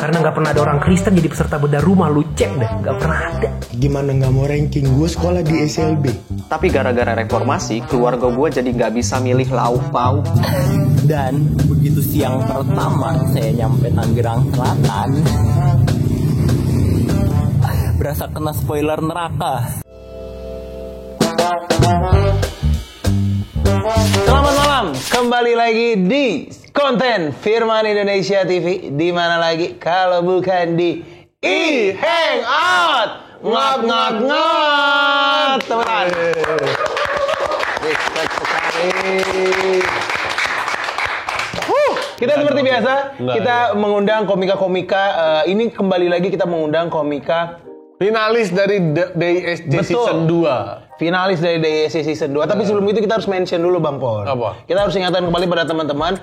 Karena nggak pernah ada orang Kristen jadi peserta bedah rumah, lu cek deh, nggak pernah ada. Gimana nggak mau ranking gue sekolah di SLB? Tapi gara-gara reformasi, keluarga gue jadi nggak bisa milih lauk pauk. Dan begitu siang pertama saya nyampe Tangerang Selatan, berasa kena spoiler neraka. Selamat malam, kembali lagi di konten Firman Indonesia TV. Di mana lagi kalau bukan di Hangout. Ngot teman. Respect sekali. Kita seperti biasa, kita mengundang komika-komika. Ini kembali lagi kita mengundang komika finalis dari DISC Season 2. Finalis dari DISC Season 2. Tapi sebelum itu kita harus mention dulu Bang Pon. Apa? Kita harus ingatkan kembali pada teman-teman,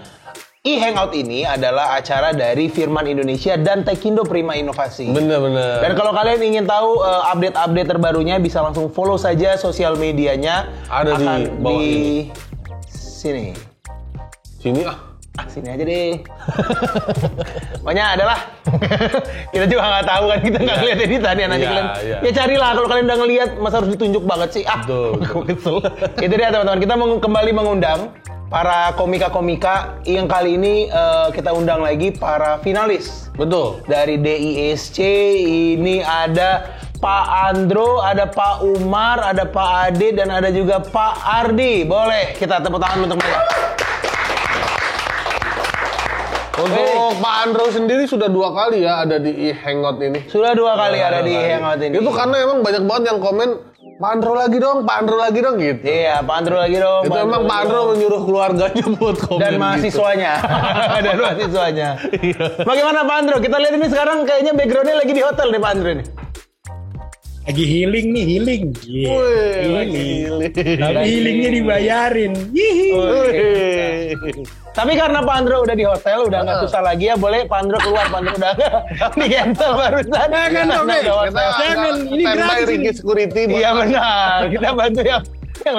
Hangout ini adalah acara dari Firman Indonesia dan Tekindo Prima Inovasi. Bener. Dan kalau kalian ingin tahu update-update terbarunya, bisa langsung follow saja sosial medianya. Ada di bawah ini. Sini. Sini Sini aja deh. Pokoknya adalah kita juga nggak tahu kan, kita nggak ngeliat editannya nanti kalian. Ya carilah, kalau kalian udah ngeliat masa harus ditunjuk banget sih. Kesel. Itu dia teman-teman, kita kembali mengundang para komika-komika yang kali ini kita undang lagi para finalis. Betul. Dari DISC ini ada Pak Andro, ada Pak Umar, ada Pak Adit, dan ada juga Pak Ardi. Boleh kita tepuk tangan untuk mereka. Untuk Pak Andro sendiri sudah 2 kali ya ada di Hangout ini. Sudah 2 kali ada di Hangout ini. Itu karena emang banyak banget yang komen, Pak Andro lagi dong gitu. Iya, Pak Andro lagi dong. Itu emang Pak Andro menyuruh keluarganya buat komen. Dan mahasiswanya. Bagaimana Pak Andro? Kita lihat ini sekarang kayaknya backgroundnya lagi di hotel nih Pak Andro ini. Lagi healing. Tapi healingnya dibayarin. Tapi karena Pak Andro udah di hotel, udah nggak susah lagi ya, boleh Pak Andro keluar. Pak Andro udah di cancel barusan. Jangan, ini gratis ini. Security. Iya benar, kita bantu yang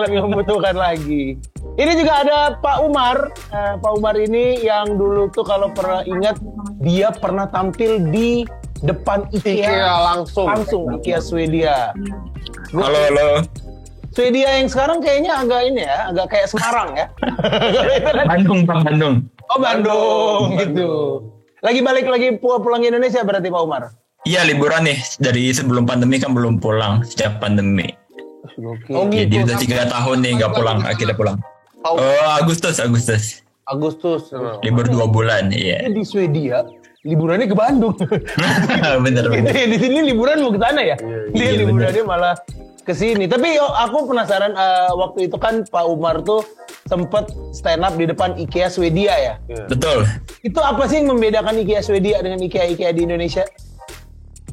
lebih membutuhkan lagi. Ini juga ada Pak Umar. Pak Umar ini yang dulu tuh kalau pernah ingat, dia pernah tampil di depan IKEA langsung IKEA Swedia. Halo. Swedia yang sekarang kayaknya agak ini ya, agak kayak Semarang ya. Bandung. Oh Bandung gitu. Lagi balik pulang ke Indonesia berarti Pak Umar? Iya liburan nih, dari sebelum pandemi kan belum pulang, sejak pandemi. Gitu. Jadi udah 3 tahun nih nggak pulang, akhirnya pulang. Agustus. Libur 2 bulan, iya. Di Swedia liburannya ke Bandung. Bener. Di sini liburan mau ke sana ya? Dia liburannya malah ke sini. Tapi aku penasaran, waktu itu kan Pak Umar tuh sempet stand up di depan IKEA Swedia ya? Betul. Itu apa sih yang membedakan IKEA Swedia dengan IKEA di Indonesia?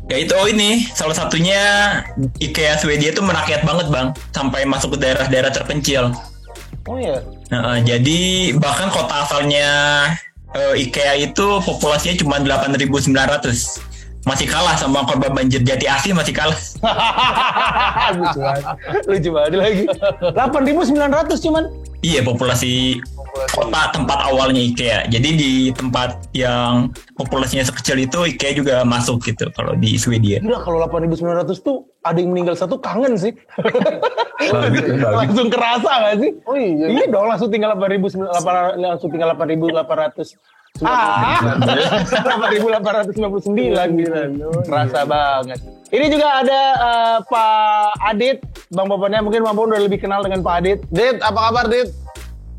Ya itu ini, salah satunya IKEA Swedia itu merakyat banget Bang, sampai masuk ke daerah-daerah terpencil. Oh iya? Jadi bahkan kota asalnya IKEA itu populasinya cuma 8.900. Masih kalah sama korban banjir Jati Asih, masih kalah. Lucu banget lagi. 8.900 cuman. Iya, populasi kota tempat awalnya IKEA. Jadi di tempat yang populasinya sekecil itu IKEA juga masuk gitu kalau di Swedia. Gila, kalau 8.900 tuh ada yang meninggal satu, kangen sih. Langsung kerasa gak sih? Oh iya. Iya dong, langsung tinggal 8.800. 8.899 gitu. Terasa banget. Ini juga ada Pak Adit, Bang Poponnya. Mungkin Bang Popon udah lebih kenal dengan Pak Adit. Dit, apa kabar Dit?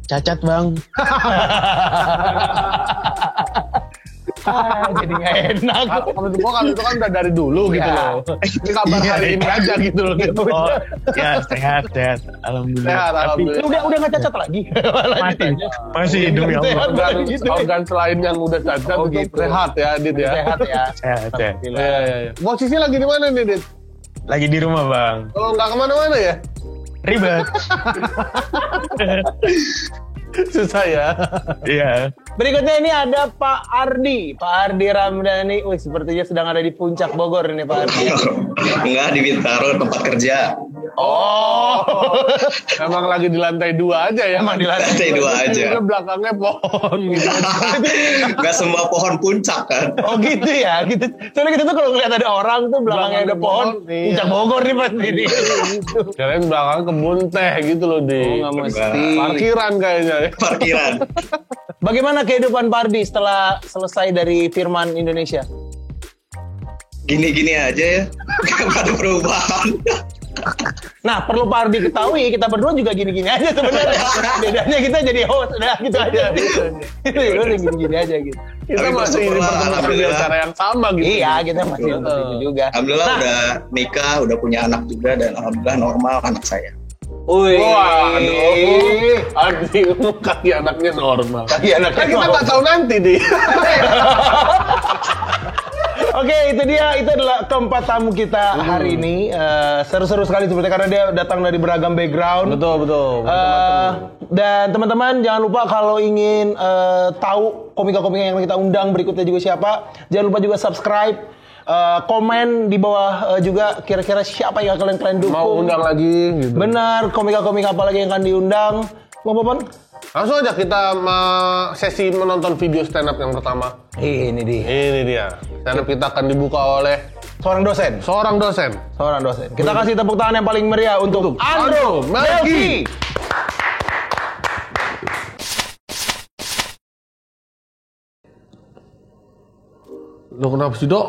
Cacat Bang. Jadi gak enak. Kalau itu kan udah dari dulu gitu loh. Ini kabar hari ini aja gitu loh. Ya sehat. Alhamdulillah. Tapi udah gak cacat lagi. Masih demi Allah. Organ selain yang udah cacat begitu. Sehat ya Dit ya. Sehat ya. Sehat. Iya. Posisi lagi di mana nih Dit? Lagi di rumah Bang. Kalau nggak kemana-mana ya? Ribet. Susah ya. Iya. Berikutnya ini ada Pak Ardi. Pak Ardi Ramdhani. Sepertinya sedang ada di puncak Bogor ini Pak Ardi. Enggak, di Bintaro tempat kerja. Oh, emang lagi di lantai 2 aja ya? Emang di Lantai 2 aja. Karena belakangnya pohon gitu. Gak semua pohon puncak kan. Oh gitu ya, gitu. Soalnya kita tuh kalau ngeliat ada orang tuh belakangnya ada pohon, iya. puncak Bogor nih pasti ini. Gitu. Kirain belakang kebun teh gitu loh di Nggak mesti. parkiran kayaknya. Parkiran. Bagaimana kehidupan Pardi setelah selesai dari Firman Indonesia? Gini-gini aja ya. Gak ada perubahan. Nah, perlu Pardi ketahui, kita berdua juga gini-gini aja sebenarnya. Bedanya kita jadi host, udah gitu aja. Itu gini-gini aja gitu. Kita Tapi masih bersyukurlah, dipertemukan di alhamdulillah. acara yang sama gitu. Iya, kita masih seperti itu juga. Alhamdulillah udah nikah, udah punya anak juga, dan alhamdulillah normal anak saya. Wih. Waduh, anjing, kaki anaknya normal. Kaki anaknya Kan kita normal. nggak tahu nanti nih. Oke, itu dia. Itu adalah keempat tamu kita hari ini. Seru-seru sekali seperti karena dia datang dari beragam background. Betul. Dan teman-teman jangan lupa kalau ingin tahu komika-komika yang kita undang berikutnya juga siapa, jangan lupa juga subscribe, komen di bawah juga kira-kira siapa yang kalian dukung. Mau undang lagi gitu. Benar, komika-komika apa lagi yang akan diundang? Bang Popon? Langsung aja kita sesi menonton video stand up yang pertama. Ini dia. Ini dia. Stand up kita akan dibuka oleh Seorang dosen. seorang dosen. Kita kasih tepuk tangan yang paling meriah untuk Andro Melki. Lo kenapa sih, Dok?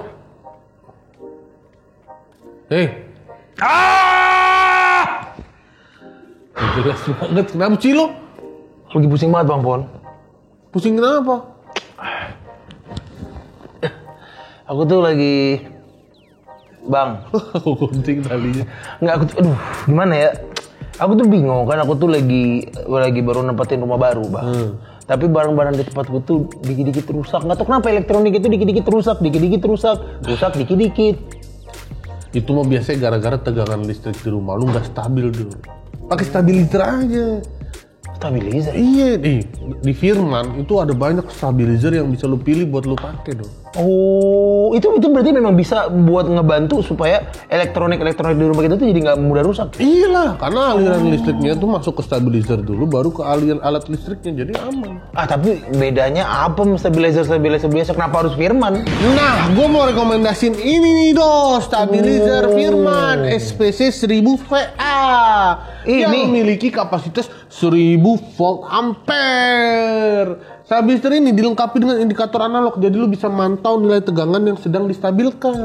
Jelas banget. Kenapa sih lo? Lagi pusing banget Bang Pon. Pusing kenapa? Aku tuh lagi Bang. Aku gunting talinya. Nggak, aduh, gimana ya? Aku tuh bingung kan, aku tuh lagi baru nempatin rumah baru, Bang. Tapi barang-barang di tempatku tuh dikit-dikit rusak. Nggak tahu kenapa elektronik itu dikit-dikit rusak, dikit-dikit. Itu mah biasanya gara-gara tegangan listrik di rumah lu nggak stabil dulu. Pakai stabilizer aja. Stabilizer? Iya, di Firman itu ada banyak stabilizer yang bisa lu pilih buat lu pakai dong. Oh, itu berarti memang bisa buat ngebantu supaya elektronik di rumah kita tuh jadi nggak mudah rusak. Iyalah, karena aliran listriknya tuh masuk ke stabilizer dulu, baru ke aliran alat listriknya, jadi aman. Ah, tapi bedanya apa stabilizer biasa? Kenapa harus Firman? Nah, gue mau rekomendasiin ini nih stabilizer Firman SPC 1000 VA yang memiliki kapasitas 1000 volt ampere. Stabilizer ini dilengkapi dengan indikator analog, jadi lu bisa mantau nilai tegangan yang sedang distabilkan.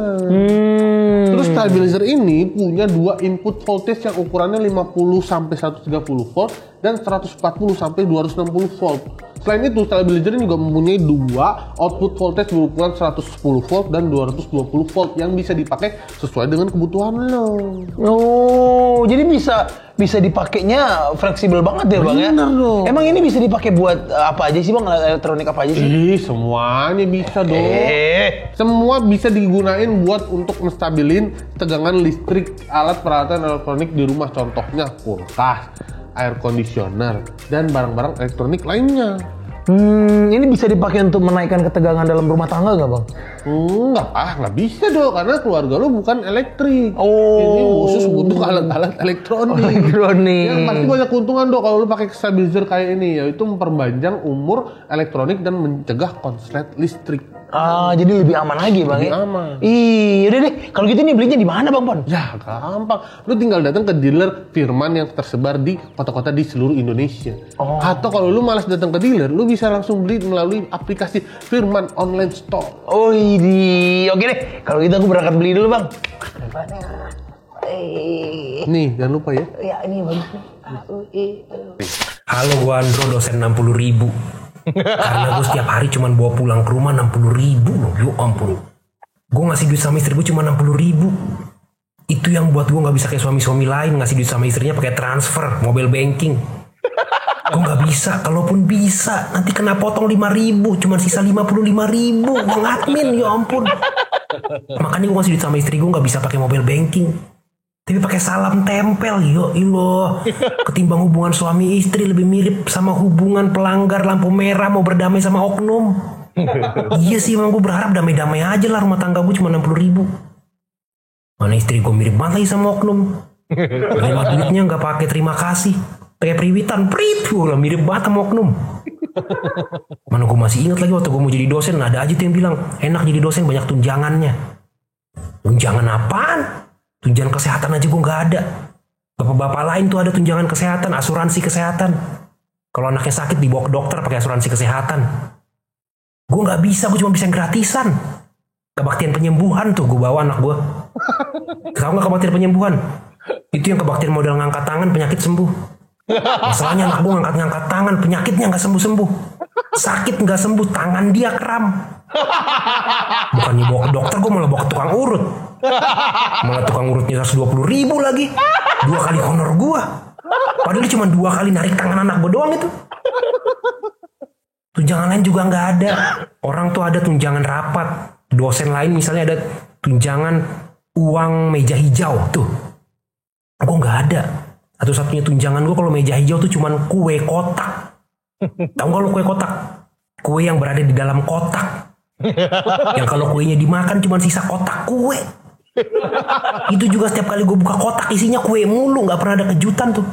Terus stabilizer ini punya dua input voltage yang ukurannya 50 sampai 130 volt dan 140 sampai 260 volt. Selain itu, stabilizer ini juga mempunyai dua output voltage berukuran 110 volt dan 220 volt yang bisa dipakai sesuai dengan kebutuhan lo. Oh, jadi bisa dipakainya fleksibel banget ya, Bang ya? Bener dong. Emang ini bisa dipakai buat apa aja sih, Bang? Elektronik apa aja sih? Semuanya bisa dong. Semua bisa digunain buat untuk menstabilin tegangan listrik alat peralatan elektronik di rumah. Contohnya kulkas, air conditioner, dan barang-barang elektronik lainnya. Ini bisa dipakai untuk menaikkan ketegangan dalam rumah tangga nggak, Bang? Nggak bisa dong, karena keluarga lu bukan elektrik. Oh. Ini khusus untuk alat-alat elektronik. Yang pasti banyak keuntungan dong kalau lu pakai stabilizer kayak ini, yaitu memperpanjang umur elektronik dan mencegah konslet listrik. Ah, jadi lebih aman lagi, Bang. Lebih ya? aman. Ih, udah deh. Kalau gitu nih belinya di mana, Bang Pon? Ya, gampang. Lu tinggal datang ke dealer Firman yang tersebar di kota-kota di seluruh Indonesia. Atau kalau lu malas datang ke dealer, lu bisa langsung beli melalui aplikasi Firman Online Store. Oh, ini. Oke deh. Kalau gitu aku berangkat beli dulu, Bang. Nih, jangan lupa ya. Ya, ini bagus. Halo, gua Andro, dosen 60.000. Karena gue setiap hari cuma bawa pulang ke rumah 60.000 loh. Yo ampun. Gue ngasih duit sama istri gue cuma 60.000. Itu yang buat gue gak bisa kayak suami-suami lain ngasih duit sama istrinya pakai transfer, mobile banking. Gue gak bisa. Kalaupun bisa, nanti kena potong 5.000. Cuma sisa 55.000. Bang admin, ya ampun. Makanya gue ngasih duit sama istri gue gak bisa pakai mobile banking. Tapi pakai salam tempel, yo iloh. Ketimbang hubungan suami istri lebih mirip sama hubungan pelanggar lampu merah mau berdamai sama oknum. Iya sih, emang gue berharap damai-damai aja lah, rumah tangga gue cuma 60.000. Mana istri gue mirip banget lagi sama oknum. Terima duitnya nggak pakai terima kasih. Kayak periwitan, lah mirip banget sama oknum. Mana gue masih ingat lagi waktu gue mau jadi dosen, ada aja tuh yang bilang enak jadi dosen banyak tunjangannya. Tunjangan apaan? Tunjangan kesehatan aja gue nggak ada. Bapak-bapak lain tuh ada tunjangan kesehatan, asuransi kesehatan. Kalau anaknya sakit dibawa ke dokter pakai asuransi kesehatan. Gue nggak bisa, gue cuma bisa gratisan. Kebaktian penyembuhan tuh gue bawa anak gue. Tahu nggak kebaktian penyembuhan? Itu yang kebaktian modal ngangkat tangan penyakit sembuh. Masalahnya anak gue ngangkat tangan penyakitnya nggak sembuh. Sakit nggak sembuh, tangan dia kram. Bukannya bawa ke dokter, gue malah bawa ke tukang urut. Malah tukang urutnya 120.000 lagi. 2 kali honor gue. Padahal cuma 2 kali narik tangan anak gue doang itu. Tunjangan lain juga nggak ada. Orang tuh ada tunjangan rapat. Dosen lain misalnya ada tunjangan uang meja hijau tuh. Gue nggak ada. Satu-satunya tunjangan gue kalau meja hijau tuh cuman kue kotak. Tahu nggak lo kue kotak? Kue yang berada di dalam kotak. Yang kalau kuenya dimakan cuma sisa kotak kue. Itu juga setiap kali gue buka kotak isinya kue mulu. Nggak pernah ada kejutan tuh.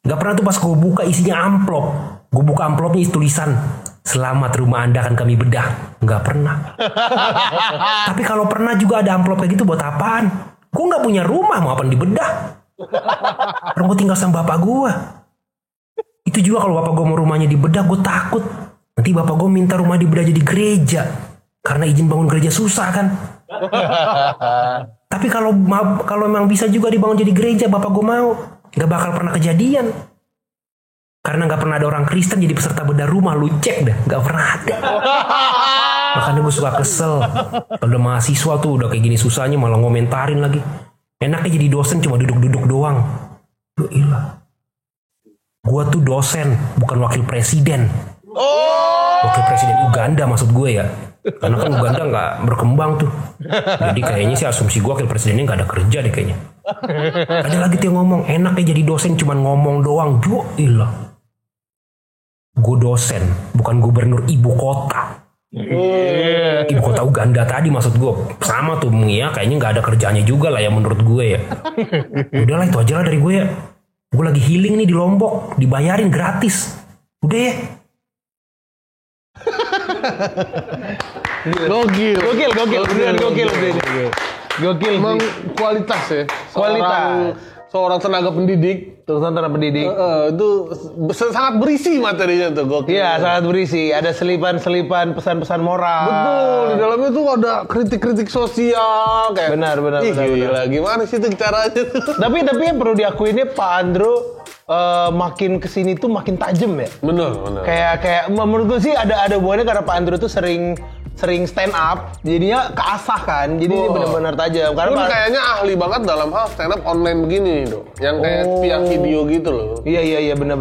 Nggak pernah tuh pas gue buka isinya amplop. Gue buka amplopnya tulisan selamat rumah Anda akan kami bedah. Nggak pernah. Tapi kalau pernah juga ada amplop kayak gitu buat apaan? Gue nggak punya rumah, mau apa dibedah? Orang gue tinggal sama bapak gue. Itu juga kalau bapak gue mau rumahnya dibedah, gue takut nanti bapak gue minta rumah dibedah jadi gereja karena izin bangun gereja susah kan. Tapi kalau memang bisa juga dibangun jadi gereja, bapak gue mau, nggak bakal pernah kejadian. Karena nggak pernah ada orang Kristen jadi peserta bedah rumah, lu cek dah, nggak pernah ada. Makanya gue suka kesel. Kalau udah mahasiswa tuh udah kayak gini susahnya malah ngomentarin lagi. Enaknya jadi dosen cuma duduk-duduk doang. Loh ilah. Gue tuh dosen, bukan wakil presiden. Wakil presiden Uganda maksud gue ya. Karena kan Uganda nggak berkembang tuh. Jadi kayaknya sih asumsi gue wakil presidennya nggak ada kerja deh kayaknya. Ada lagi tuh yang ngomong, enaknya jadi dosen cuma ngomong doang. Loh ilah. Gue dosen, bukan gubernur ibu kota. Ibu kota Uganda tadi maksud gue. Sama tuh ya, kayaknya gak ada kerjanya juga lah ya menurut gue ya. Udahlah itu aja lah dari gue ya. Gue lagi healing nih di Lombok, dibayarin gratis. Udah ya. Gokil. Emang kualitas ya. Seorang tenaga pendidik. Itu sangat berisi materinya tuh. Gokil. Iya, sangat berisi. Ada selipan-selipan pesan-pesan moral. Betul. Di dalamnya tuh ada kritik-kritik sosial. Kayak, benar. Gila, gimana sih itu caranya tuh? Tapi yang perlu diakuinnya Pak Andro makin kesini tuh makin tajam ya. Benar. Kayak menurut gue sih ada hubungannya karena Pak Andro tuh sering stand up, jadinya keasah kan, jadi ini benar-benar tajam. Karena kayaknya ahli banget dalam hal stand up online begini dong, yang kayak via video gitu loh. Iya benar.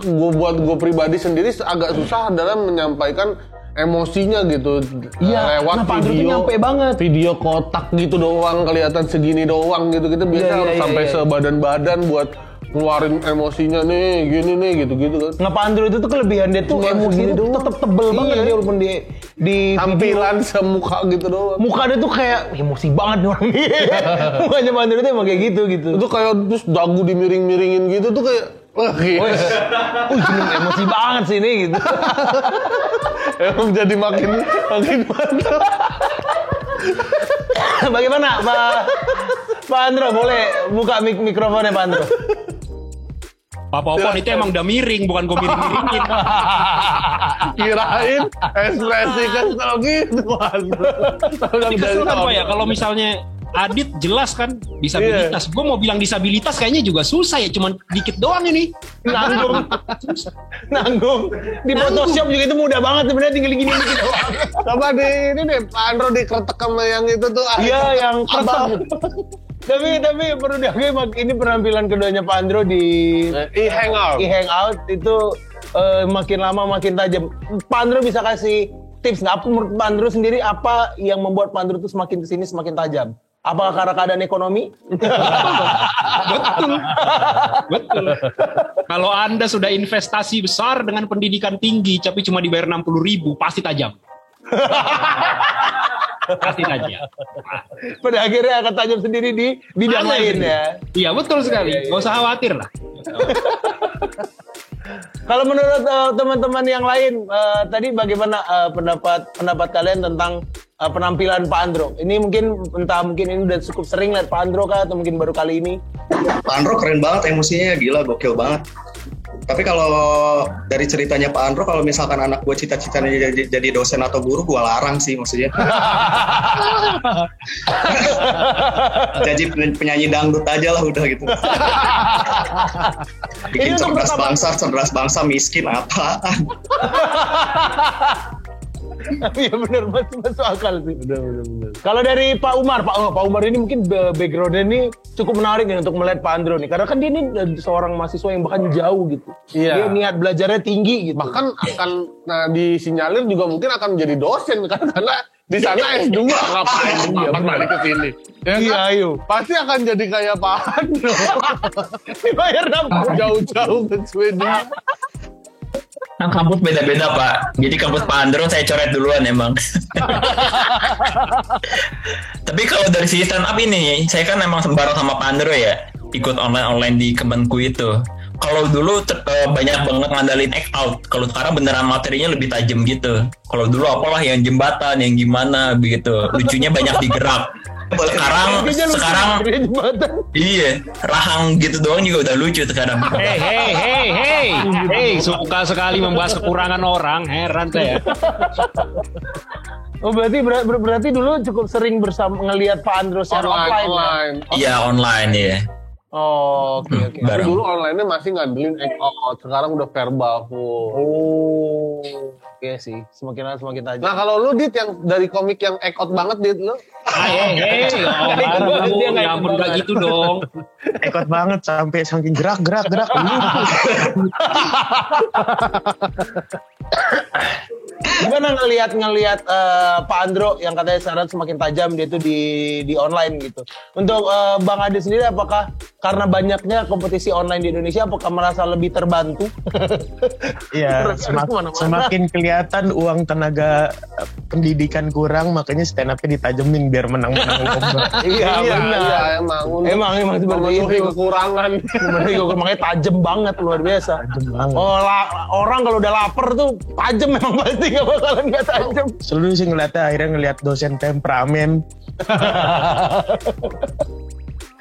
Gue pribadi sendiri agak susah dalam menyampaikan emosinya gitu. Lewat video, nyampe banget. Video kotak gitu doang, kelihatan segini doang gitu. Kita biasa harus sampai sebadan-badan buat ngeluarin emosinya nih, gini nih, gitu-gitu kan. Nah, Pak Andro itu tuh kelebihan dia tuh emosi itu tetap tebel banget dia walaupun di tampilan semuka gitu doang. Muka dia tuh kayak emosi banget nih orang dia. Mukanya Pak Andro itu emang kayak gitu. Itu kayak terus dagu dimiring-miringin gitu tuh kayak emosi banget sih ini gitu. Emang jadi makin mantap. Bagaimana Pak Andro, boleh buka mikrofonnya Pak Andro? Pak Popon itu emang udah miring, bukan gue miring-miringin. Kirain ekspresi kesel gitu. Ini kesel kan Pak ya, kalau misalnya Adit jelas kan disabilitas. Gue mau bilang disabilitas kayaknya juga susah ya, cuman dikit doang ini. Nanggung. Di Photoshop juga itu mudah banget sebenarnya, tinggal gini doang. Coba ini deh Pak Andro dikretek sama yang itu tuh. Iya, yang kretek. Tapi perlu diakui ini penampilan keduanya Pak Andro di e-hangout itu makin lama makin tajam. Pak Andro bisa kasih tips nggak? Menurut Pak Andro sendiri apa yang membuat Pak Andro itu semakin kesini semakin tajam? Apakah karena keadaan ekonomi? Betul. Kalau Anda sudah investasi besar dengan pendidikan tinggi, tapi cuma dibayar 60.000, pasti tajam. Kasih aja. Pada akhirnya akan tajam sendiri di bidang lain ya. Iya betul sekali. Gak usah khawatir lah. Kalau menurut teman-teman yang lain, tadi bagaimana pendapat kalian tentang penampilan Pak Andro? Ini mungkin ini udah cukup sering lihat Pak Andro kah, atau mungkin baru kali ini? Pak Andro keren banget emosinya, gila, gokil banget. Tapi kalau dari ceritanya Pak Andro, kalau misalkan anak gue cita-citanya jadi dosen atau guru, gue larang sih maksudnya. Jadi penyanyi dangdut aja lah udah gitu. Bikin cerdas bangsa miskin apaan. Iya benar, masuk akal sih. Benar. Kalau dari Pak Umar ini mungkin background-nya ini cukup menarik nih untuk melihat Pak Andro nih. Karena kan dia ini seorang mahasiswa yang bahkan jauh gitu. Iya. Dia niat belajarnya tinggi gitu. Bahkan akan disinyalir juga mungkin akan menjadi dosen karena di sana S2 ngapain balik ke sini. Ya iya, kan? ayo. Pasti akan jadi kayak Pak Andro. Dibayar jauh-jauh ke Swedia. Kan kampus beda-beda Pak. Jadi kampus Pak Andro saya coret duluan emang. Tapi kalau dari sisi stand up ini, saya kan emang bareng sama Pak Andro ya, ikut online di Kemenku itu. Kalau dulu banyak banget ngandalin act out. Kalau sekarang beneran materinya lebih tajam gitu. Kalau dulu apalah yang jembatan, yang gimana begitu. Lucunya banyak digerak. Sekarang iya, rahang gitu doang juga udah lucu sekarang. Hey, suka sekali membahas kekurangan orang, heran saya. Oh berarti dulu cukup sering ngelihat Pak Andro secara offline. Iya online ya. Oh oke. Tapi dulu online-nya masih ngandelin act out, sekarang udah verbal full. Oh. Iya sih, semakin tajam. Nah kalau lu Dit yang dari komik yang act out banget Dit lu? Ya ampun gak gitu dong. Ekot banget sampai saking gerak. Gimana ngelihat Pak Andro yang katanya sekarang semakin tajam dia tuh di online gitu. Untuk Bang Ade sendiri, apakah karena banyaknya kompetisi online di Indonesia, apakah merasa lebih terbantu? Iya, semakin kelihatan uang tenaga pendidikan kurang, makanya stand up-nya ditajemin biar menang-menang lomba. Iya, emang seperti itu kekurangan. Makanya tajem banget, luar biasa. Oh, orang kalau udah lapar tuh tajem memang pasti, gak bakalan gak tajem. Selalu sih akhirnya ngeliat dosen temperamen.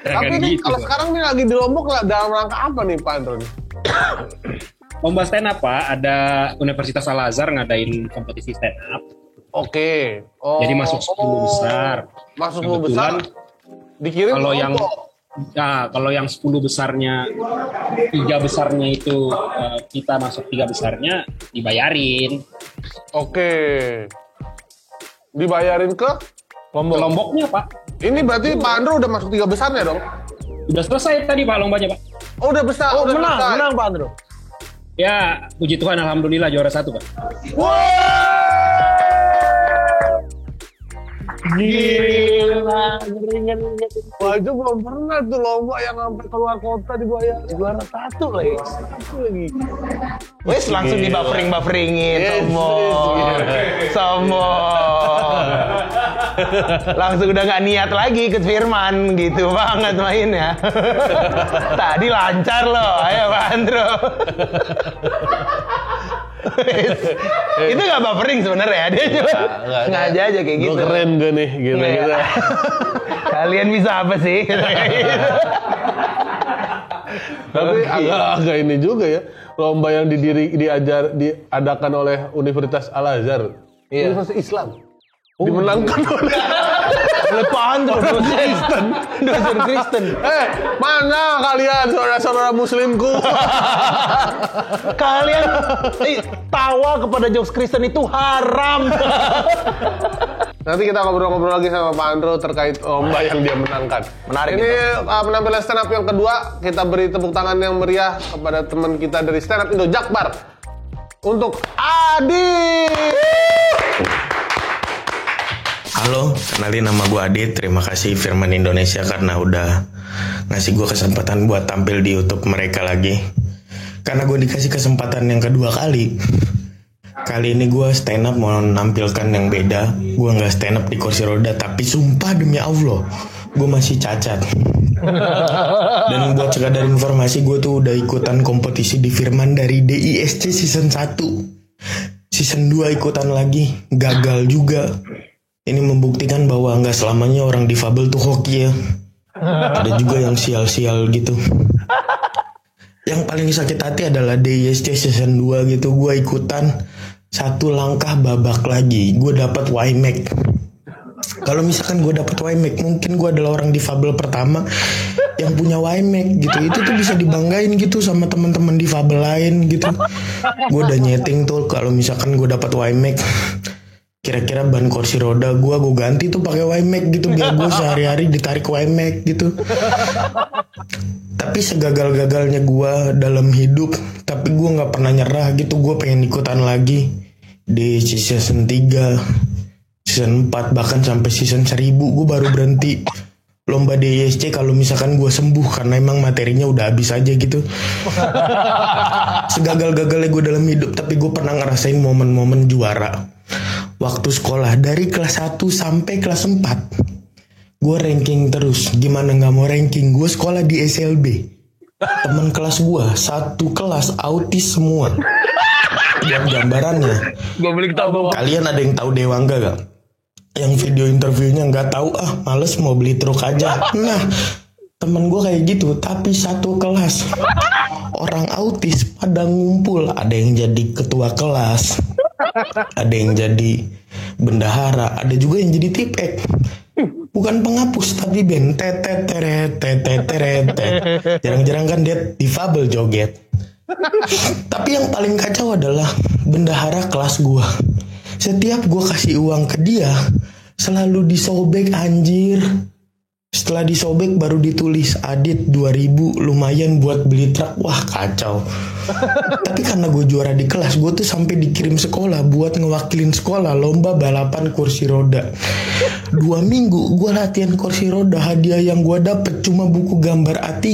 Tapi nih kalau sekarang nih lagi di Lombok dalam rangka apa nih Pak Andro? Lomba stand up Pak, ada Universitas Al-Azhar ngadain kompetisi stand up. Oke. Jadi masuk 10 besar. Masuk 10 besar. Dikirim kalau yang 10 besarnya, 3 besarnya itu kita masuk 3 besarnya dibayarin. Oke. Dibayarin ke Lomboknya Pak. Ini berarti Pak Andro udah masuk 3 besarnya dong? Udah selesai tadi Pak lombanya Pak. Oh udah besar. Oh menang Pak Andro. Ya puji Tuhan alhamdulillah juara 1 Pak. Gila, ngeri. Wah itu belum pernah tuh lomba yang sampai keluar kota dibayar juara 1 lagi. Wes langsung dibuffering-bufferingin sombong. Langsung udah nggak niat lagi ikut Firman gitu banget mainnya. Tadi lancar loh, ayo Pak Andro. Itu nggak buffering sebenarnya, dia cuma sengaja aja kayak gitu. Keren gak nih gitu. Kalian bisa apa sih? Tapi agak ini juga ya, lomba yang diadakan oleh Universitas Al-Azhar, Universitas Islam, dimenangkan oleh Pak Andro, dosen Kristen. Mana kalian saudara-saudara muslimku? Kalian tawa kepada jokes Kristen itu haram. Nanti kita ngobrol-ngobrol lagi sama Pak Andro terkait lomba yang dia menangkan. Menarik. Ini penampilan stand up yang kedua, kita beri tepuk tangan yang meriah kepada teman kita dari Stand Up Indo, Jakbar, untuk Adi. Halo, kenalin nama gue Adit. Terima kasih Firman Indonesia karena udah ngasih gue kesempatan buat tampil di YouTube mereka lagi. Karena gue dikasih kesempatan yang kedua kali. kali ini gue stand up mau menampilkan yang beda. Gue nggak stand up di kursi roda, tapi sumpah demi Allah, gue masih cacat. Dan buat sekadar informasi, gue tuh udah ikutan kompetisi di Firman dari DISC season 1. Season 2 ikutan lagi, gagal juga. Ini membuktikan bahwa nggak selamanya orang difabel tuh hoki ya. Ada juga yang sial-sial gitu. Yang paling sakit hati adalah DISC season 2 gitu. Gue ikutan, satu langkah babak lagi, gue dapat YMAC. Kalau misalkan gue dapet YMAC, mungkin gue adalah orang difabel pertama yang punya YMAC gitu. Itu tuh bisa dibanggain gitu sama teman-teman difabel lain gitu. Gue udah nyeting tuh kalau misalkan gue dapet YMAC, kira-kira ban kursi roda gue ganti tuh pakai YMAC gitu, biar gue sehari-hari ditarik YMAC gitu. Tapi segagal-gagalnya gue dalam hidup, tapi gue nggak pernah nyerah gitu. Gue pengen ikutan lagi di season 3, season 4, bahkan sampai season 1000. Gue baru berhenti lomba DISC kalau misalkan gue sembuh, karena emang materinya udah habis aja gitu. Segagal-gagalnya gue dalam hidup, tapi gue pernah ngerasain momen-momen juara. Waktu sekolah dari kelas 1 sampai kelas 4 gue ranking terus. Gimana gak mau ranking, gue sekolah di SLB. Temen kelas gue satu kelas autis semua. Buat gambarannya, kalian ada yang tahu Dewangga gak? Yang video interviewnya nggak tahu, males mau beli truk aja. Nah, temen gue kayak gitu, tapi satu kelas orang autis pada ngumpul. Ada yang jadi ketua kelas, ada yang jadi bendahara, ada juga yang jadi tipek. Bukan penghapus tapi band tetet. Jarang-jarang kan dia difabel joget. Tapi yang paling kacau adalah bendahara kelas gua. Setiap gua kasih uang ke dia, selalu disobek anjir. Setelah disobek baru ditulis, Adit 2000 lumayan buat beli truk. Wah kacau. Tapi karena gue juara di kelas, gue tuh sampai dikirim sekolah buat ngewakilin sekolah lomba balapan kursi roda. 2 minggu gue latihan kursi roda. Hadiah yang gue dapet cuma buku gambar A3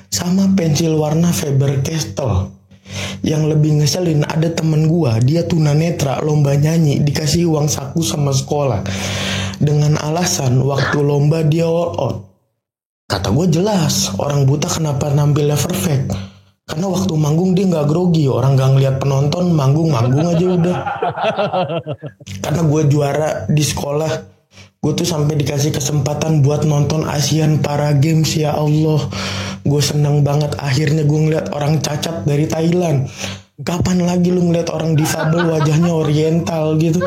sama pensil warna Faber-Castell. Yang lebih ngeselin, ada temen gue, dia tunanetra, lomba nyanyi, dikasih uang saku sama sekolah dengan alasan waktu lomba dia all out. Kata gue jelas, orang buta kenapa nampilnya perfect? Karena waktu manggung dia gak grogi, orang gak ngeliat penonton, manggung aja udah. Karena gue juara di sekolah, gue tuh sampai dikasih kesempatan buat nonton Asian Para Games. Ya Allah, gue seneng banget. Akhirnya gue ngeliat orang cacat dari Thailand. Kapan lagi lu ngeliat orang difabel wajahnya oriental gitu?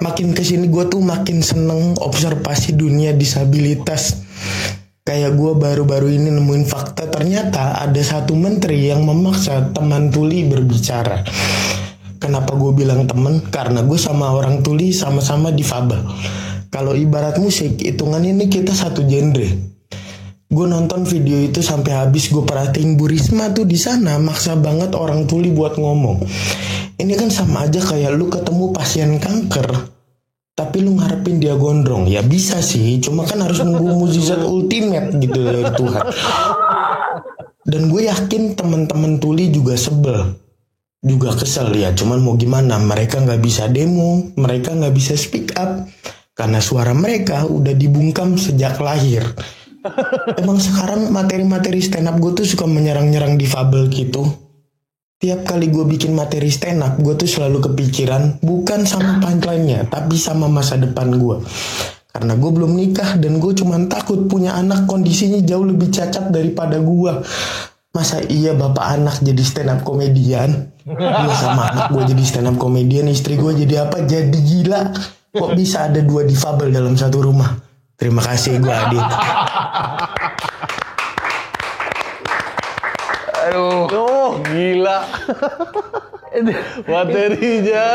Makin kesini gue tuh makin seneng observasi dunia disabilitas. Kayak gue baru-baru ini nemuin fakta, ternyata ada satu menteri yang memaksa teman tuli berbicara. Kenapa gue bilang temen? Karena gue sama orang tuli sama-sama difabel. Kalau ibarat musik, hitungan ini kita satu genre. Gue nonton video itu sampai habis, gue perhatiin Bu Risma tuh di sana maksa banget orang tuli buat ngomong. Ini kan sama aja kayak lu ketemu pasien kanker, tapi lu ngarepin dia gondrong. Ya bisa sih, cuma kan harus nunggu mukjizat ultimate gitu dari Tuhan. Dan gue yakin teman-teman tuli juga sebel, juga kesel ya. Cuman mau gimana, mereka gak bisa demo, mereka gak bisa speak up, karena suara mereka udah dibungkam sejak lahir. Emang sekarang materi-materi stand up gue tuh suka menyerang-nyerang difabel gitu. Tiap kali gue bikin materi stand up, gue tuh selalu kepikiran bukan sama punchline-nya, tapi sama masa depan gue. Karena gue belum nikah dan gue cuman takut punya anak kondisinya jauh lebih cacat daripada gue. Masa iya bapak anak jadi stand up komedian? Gue sama anak gue jadi stand up komedian, istri gue jadi apa? Jadi gila. Kok bisa ada 2 difabel dalam satu rumah? Terima kasih, gue Adit. Aduh, gila. materinya.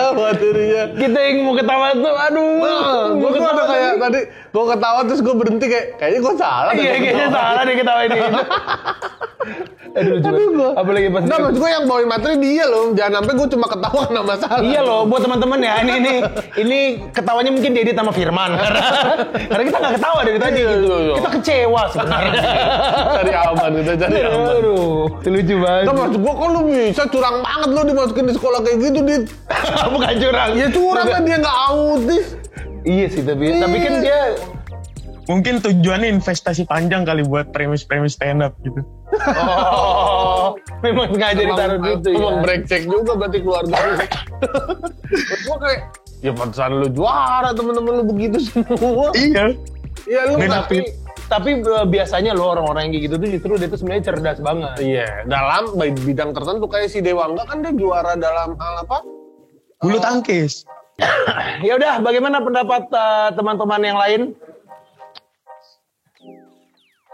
Kita yang mau ketawa tuh, aduh. Gue tuh ada kayak tadi, gue ketawa terus gue berhenti kayaknya gue salah. Iya, kayaknya salah deh ketawa ini. Aduh, apalagi pas. Nah, maksud gue yang bawain materi dia loh. Jangan sampai gue cuma ketawa nggak masalah. Iya loh, buat teman-teman ya. Ini ketawanya mungkin diedit sama Firman karena kita nggak ketawa dari tadi gitu. Kita kecewa sebenarnya. Cari aman. Aduh, lucu banget. Nah, maksud gue kok lu bisa curang banget lu dimasukin di sekolah kayak gitu, Dit. Bukan curang. Ya curang kan dia nggak autis. Iya sih, tapi kan dia Mungkin tujuannya investasi panjang kali buat premis-premis stand up gitu. Oh, memang sengaja ditaruh gitu ya. Emang brengsek juga berarti keluarga lu. Gua kayak, ya pantesan lu juara, temen-temen lu begitu semua. Iya. Iya lu tapi biasanya lo orang-orang yang kayak gitu tuh justru dia tuh sebenarnya cerdas banget. Iya, dalam bidang tertentu kayak si Dewangga kan dia juara dalam hal apa? Bulu tangkis. Ya udah, bagaimana pendapat teman-teman yang lain?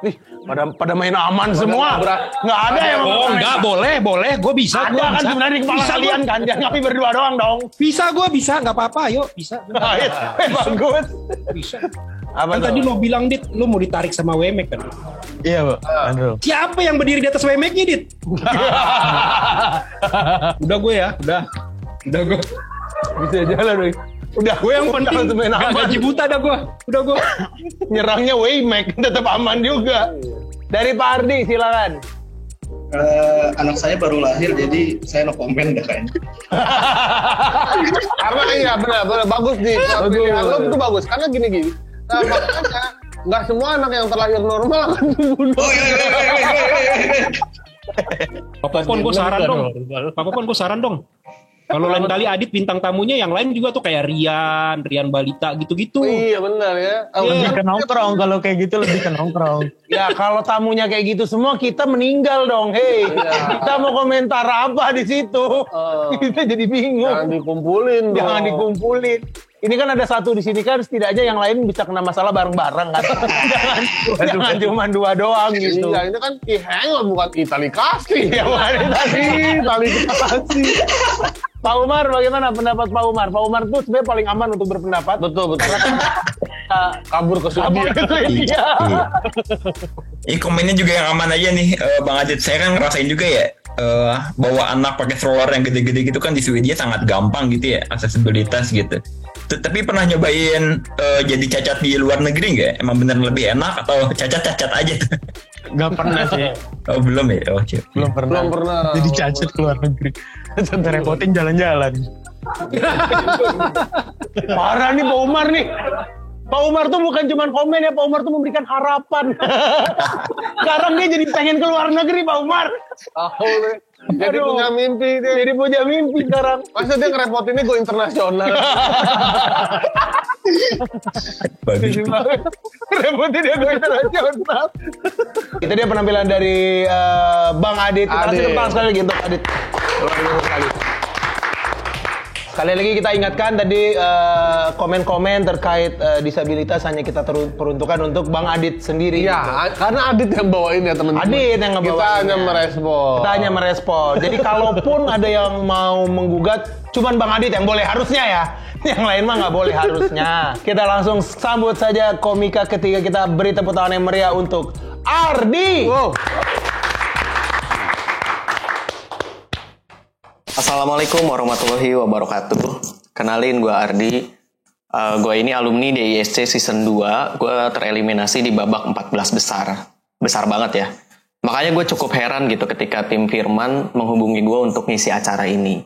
Nih, pada main aman semua. Nggak ada yang Oh, enggak, boleh. Gue bisa. Ada kan sebenarnya di kepala kalian kan. Jangan kami berdua doang dong. Bisa, nggak apa-apa. Ayo, bisa. Bagus. Bisa. Apa Kan tadi lo bilang, Dit, lo mau ditarik sama Wemek kan? Iya, Pak. Aduh. Siapa yang berdiri di atas Wemeknya, Dit? Udah gue ya, udah gue. Bisa jalan, Doi. Udah, Gue yang penting gak gaji buta dah gue. Udah gue. Nyerangnya Waymack tetap aman juga. Dari Pak Ardi, silakan. Anak saya baru lahir, jadi saya no comment dah kayaknya. Karena iya benar bagus di pilihan lo itu bagus karena gini. Nah, makanya nggak semua anak yang terlahir normal akan dibunuh. Oh iya. Pak Popon gue saran dong. Kalau lain kali Adit bintang tamunya yang lain juga tuh kayak Rian Balita gitu-gitu. Iya benar ya. Lebih ke nongkrong kalau kayak gitu, lebih ke nongkrong. Ya kalau tamunya kayak gitu semua kita meninggal dong. Hei, kita mau komentar apa di situ? Kita jadi bingung. Jangan dikumpulin. Ini kan ada satu di sini kan, setidaknya yang lain bisa kena masalah bareng-bareng kan. jangan cuma dua doang gitu. Iya, ini kan hangout bukan Itali kasih. Ya mana tadi? Itali kasih. Pak Umar, bagaimana pendapat Pak Umar? Pak Umar tuh sebenarnya paling aman untuk berpendapat. Betul. Kabur ke Swedia. Ini komennya juga yang aman aja nih, Bang Adit. Saya kan ngerasain juga ya, bawa anak pakai stroller yang gede-gede gitu kan di Swedia sangat gampang gitu ya, aksesibilitas gitu. Tapi pernah nyobain jadi cacat di luar negeri nggak? Emang bener lebih enak atau cacat-cacat aja tuh? Gak pernah sih. Oh belum ya? Oh cip. Belum pernah. Jadi cacat ke luar negeri. Repotin jalan-jalan. Parah nih Pak Umar nih. Pak Umar tuh bukan cuma komen ya, Pak Umar tuh memberikan harapan. Sekarang dia jadi pengen ke luar negeri Pak Umar. Jadi punya mimpi deh. Jadi punya mimpi sekarang. Masa dia ngerepotinnya go internasional. Repotin dia go internasional. Itu dia penampilan dari Bang Adit. Kita kasih tepuk tangan sekali lagi untuk Adit. Luar biasa sekali. Sekali lagi kita ingatkan tadi komen-komen terkait disabilitas hanya kita peruntukkan untuk Bang Adit sendiri. Iya, gitu. Karena Adit yang bawain ya teman-teman. Adit yang ngebawain. Kita hanya merespon. Jadi kalaupun ada yang mau menggugat, cuman Bang Adit yang boleh harusnya ya. Yang lain mah nggak boleh harusnya. Kita langsung sambut saja komika ketiga kita, beri tepuk tangan yang meriah untuk Ardi. Wow. Assalamualaikum warahmatullahi wabarakatuh. Kenalin, gue Ardi. Gue ini alumni di ISC season 2. Gue tereliminasi di babak 14 besar. Besar banget ya. Makanya gue cukup heran gitu ketika tim Firman menghubungi gue untuk ngisi acara ini.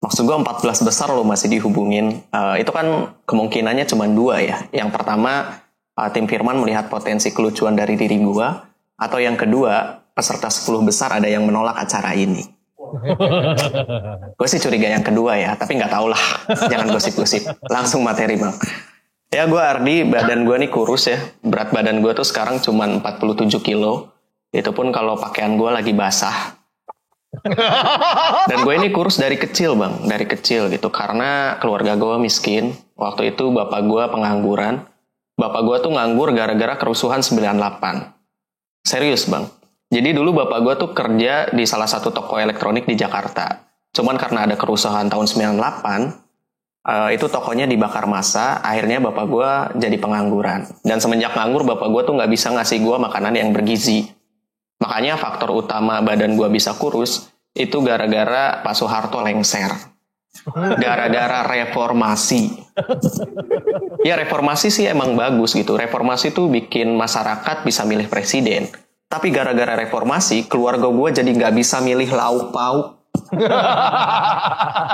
Maksud gue 14 besar lo masih dihubungin. Itu kan kemungkinannya cuma 2 ya. Yang pertama, tim Firman melihat potensi kelucuan dari diri gue. Atau yang kedua, peserta 10 besar ada yang menolak acara ini. Gue sih curiga yang kedua ya, tapi nggak tau lah. Jangan gosip-gosip. Langsung materi bang. Ya gue Ardi, badan gue nih kurus ya. Berat badan gue tuh sekarang cuma 47 kilo. Itu pun kalau pakaian gue lagi basah. Dan gue ini kurus dari kecil bang, dari kecil gitu. Karena keluarga gue miskin. Waktu itu bapak gue pengangguran. Bapak gue tuh nganggur gara-gara kerusuhan 98. Serius bang. Jadi dulu bapak gue tuh kerja di salah satu toko elektronik di Jakarta. Cuman karena ada kerusuhan tahun 98, itu tokonya dibakar massa, akhirnya bapak gue jadi pengangguran. Dan semenjak nganggur, bapak gue tuh nggak bisa ngasih gue makanan yang bergizi. Makanya faktor utama badan gue bisa kurus, itu gara-gara Pak Soeharto lengser. Gara-gara reformasi. Ya reformasi sih emang bagus gitu. Reformasi tuh bikin masyarakat bisa milih presiden. Tapi gara-gara reformasi, keluarga gue jadi nggak bisa milih lauk pauk.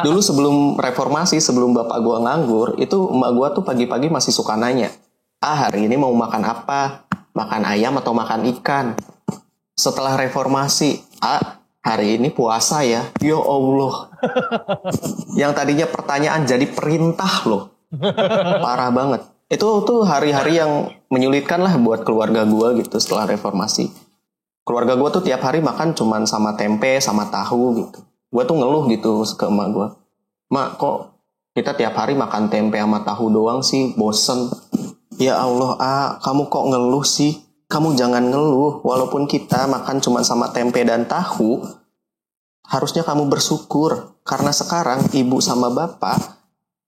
Dulu sebelum reformasi, sebelum bapak gua nganggur, itu emak gua tuh pagi-pagi masih suka nanya, hari ini mau makan apa? Makan ayam atau makan ikan? Setelah reformasi, hari ini puasa ya? Ya Allah. Yang tadinya pertanyaan jadi perintah loh. Parah banget. Itu tuh hari-hari yang menyulitkan lah buat keluarga gua gitu setelah reformasi. Keluarga gua tuh tiap hari makan cuman sama tempe, sama tahu gitu. Gua tuh ngeluh gitu ke emak gua. Mak, kok kita tiap hari makan tempe sama tahu doang sih, bosen. Ya Allah, kamu kok ngeluh sih? Kamu jangan ngeluh, walaupun kita makan cuma sama tempe dan tahu, harusnya kamu bersyukur. Karena sekarang ibu sama bapak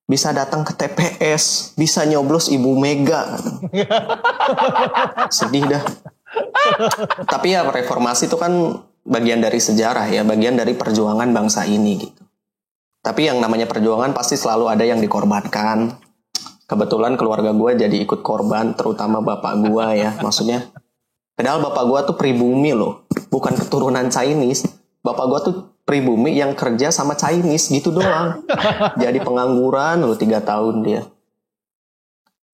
bisa datang ke TPS, bisa nyoblos Ibu Mega. Sedih dah. Tapi ya reformasi itu kan bagian dari sejarah ya, bagian dari perjuangan bangsa ini gitu. Tapi yang namanya perjuangan pasti selalu ada yang dikorbankan. Kebetulan keluarga gue jadi ikut korban, terutama bapak gue ya. Maksudnya, padahal bapak gue tuh pribumi loh, bukan keturunan Chinese. Bapak gue tuh pribumi yang kerja sama Chinese gitu doang. Jadi pengangguran loh 3 tahun dia.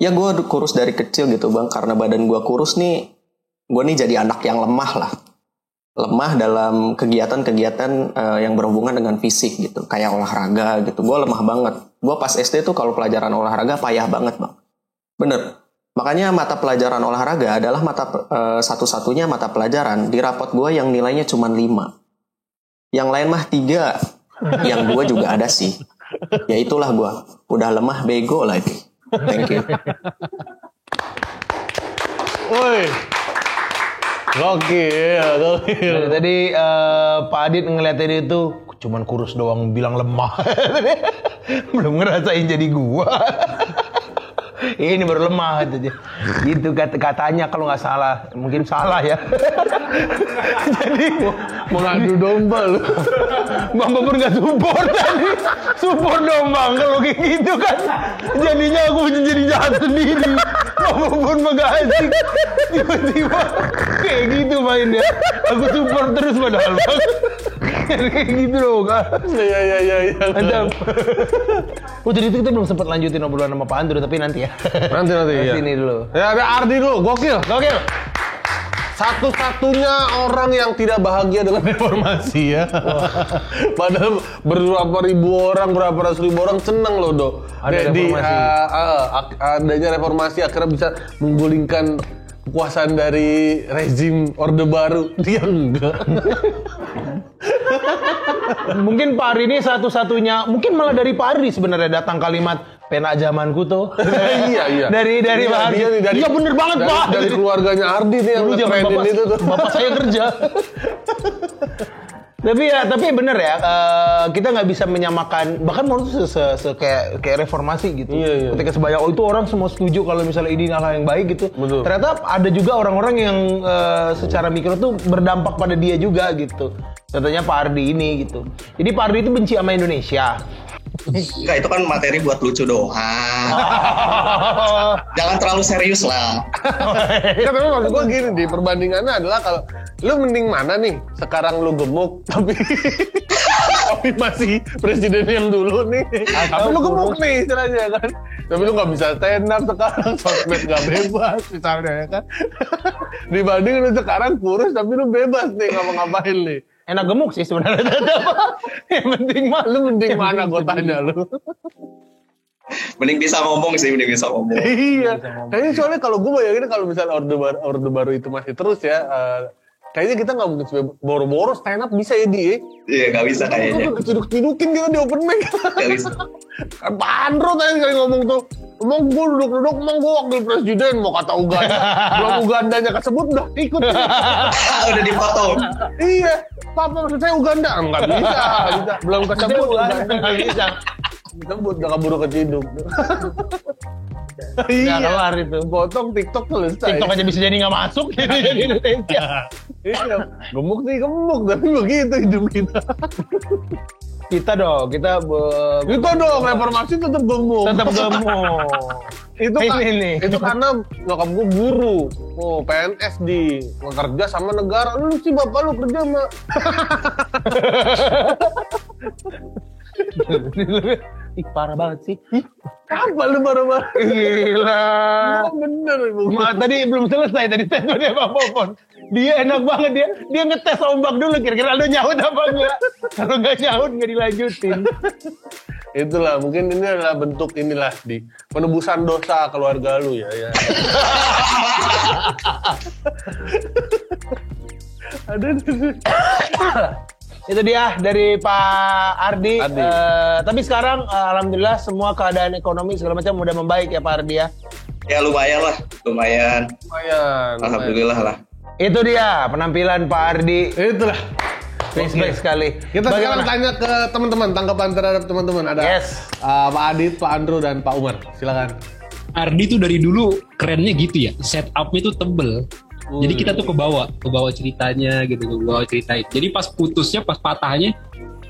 Ya gue kurus dari kecil gitu bang, karena badan gue kurus nih, gue nih jadi anak yang lemah lah. Lemah dalam kegiatan-kegiatan yang berhubungan dengan fisik gitu, kayak olahraga gitu. Gue lemah banget. Gue pas SD tuh kalau pelajaran olahraga payah banget bang. Bener. Makanya mata pelajaran olahraga adalah satu-satunya mata pelajaran di rapot gue yang nilainya cuma 5. Yang lain mah 3. Yang 2 juga ada sih. Ya itulah gue. Udah lemah bego lagi. Thank you. Woi. Gokil. Tadi Pak Adit ngeliatin itu cuman kurus doang bilang lemah. Belum ngerasain jadi gua. Ini baru lemah gitu katanya kalau nggak salah, mungkin salah ya. Jadi mengadu domba lu. Bang Babur nggak support tadi, support dong bang. Kalau kayak gitu kan, jadinya aku jadi jahat sendiri. Bang Babur mah nggak asik, tiba-tiba kayak gitu mainnya. Aku support terus padahal bang. Kayak gitu dong kan. Iya. Mantap. Oh jadi itu kita belum sempat lanjutin obrolan sama Pak Andrew, tapi nanti ya. Nanti ya. Ini dulu. Ya ada Ardi dulu, gokil. Satu-satunya orang yang tidak bahagia dengan reformasi ya. Padahal berapa ribu orang, berapa ratus ribu orang seneng loh do. Ada reformasi. Adanya reformasi akhirnya bisa menggulingkan kekuasaan dari rezim Orde Baru. Dia enggak. Mungkin Pak Ardi ini satu-satunya, mungkin malah dari Pak Ardi sebenarnya datang kalimat pena zamanku tuh. Iya. Dari Pak Ardi. Iya bener banget Pak. Dari keluarganya Ardi nih yang nge-trendin itu tuh. Bapak saya kerja. Tapi bener ya, kita nggak bisa menyamakan, bahkan menurut kayak reformasi gitu. Iya. Ketika sebanyak itu orang semua setuju kalau misalnya ini hal yang baik gitu. Betul. Ternyata ada juga orang-orang yang secara mikro tuh berdampak pada dia juga gitu. Contohnya Pak Ardi ini gitu. Jadi Pak Ardi itu benci sama Indonesia. Enggak, itu kan materi buat lucu doang. Jangan terlalu serius lah. Ya, tapi maksud gue gini, di perbandingannya adalah kalau lu mending mana nih? Sekarang lu gemuk tapi masih presiden yang dulu nih. Tapi lu gemuk nih istilahnya kan. Tapi lu nggak bisa stand up sekarang, sosmed nggak bebas misalnya ya kan. Dibanding lu sekarang kurus tapi lu bebas nih ngapa-ngapain nih. Enak gemuk sih sebenarnya. Yang penting mah lu mending mana gue tanya lu. Mending bisa ngomong sih, Iya. Kayaknya soalnya kalau gue bayangin kalau misalnya Orde Baru itu masih terus ya, kayaknya kita nggak mungkin boro-boro stand up bisa ya dia. Iya nggak bisa kayaknya. Duduk-dudukin kita di open mic. Nggak bisa. Pak Andro tadi sekali ngomong tuh, emang gue duduk-duduk, emang gue wakil presiden mau kata Uganda. Belum Ugandanya kesebut udah ikut. Udah dipotong. Iya. Papa maksud saya Uganda. Nggak bisa. Belum kesebut Uganda. Nggak bisa. Kesebut udah keburu keciduk. Nggak kelar itu. Potong TikTok selesai. TikTok aja bisa jadi nggak masuk gitu di Indonesia. Iya. Gemuk sih gemuk, tapi begitu hidup kita. Kita dong, itu dong reformasi tetap gemuk. Itu karena nyokap gue guru, PNS kerja sama negara. Lu sih bapak lu kerja sama Ih, parah banget sih. Apa lu baru-baru? Gila. Bener. Tadi belum selesai tadi statementnya Bang Popon. Dia enak banget dia ngetes ombak dulu kira-kira Aldo nyaut apa enggak. Kalau enggak nyaut enggak dilanjutin. Itulah mungkin ini adalah bentuk inilah di penebusan dosa keluarga lu ya. Itu dia dari Pak Ardi. Tapi sekarang alhamdulillah semua keadaan ekonomi segala macam udah membaik ya Pak Ardi ya. Ya lumayan lah, lumayan. Alhamdulillah lah. Itu dia penampilan Pak Ardi. Itulah. Respect sekali. Kita sekarang tanya ke teman-teman tanggapan terhadap teman-teman. Ada Pak Adit, Pak Andro dan Pak Umar. Silakan. Ardi tuh dari dulu kerennya gitu ya. Setupnya tuh tebel. Jadi kita tuh kebawa ceritanya gitu, kebawa ceritain. Jadi pas putusnya, pas patahnya,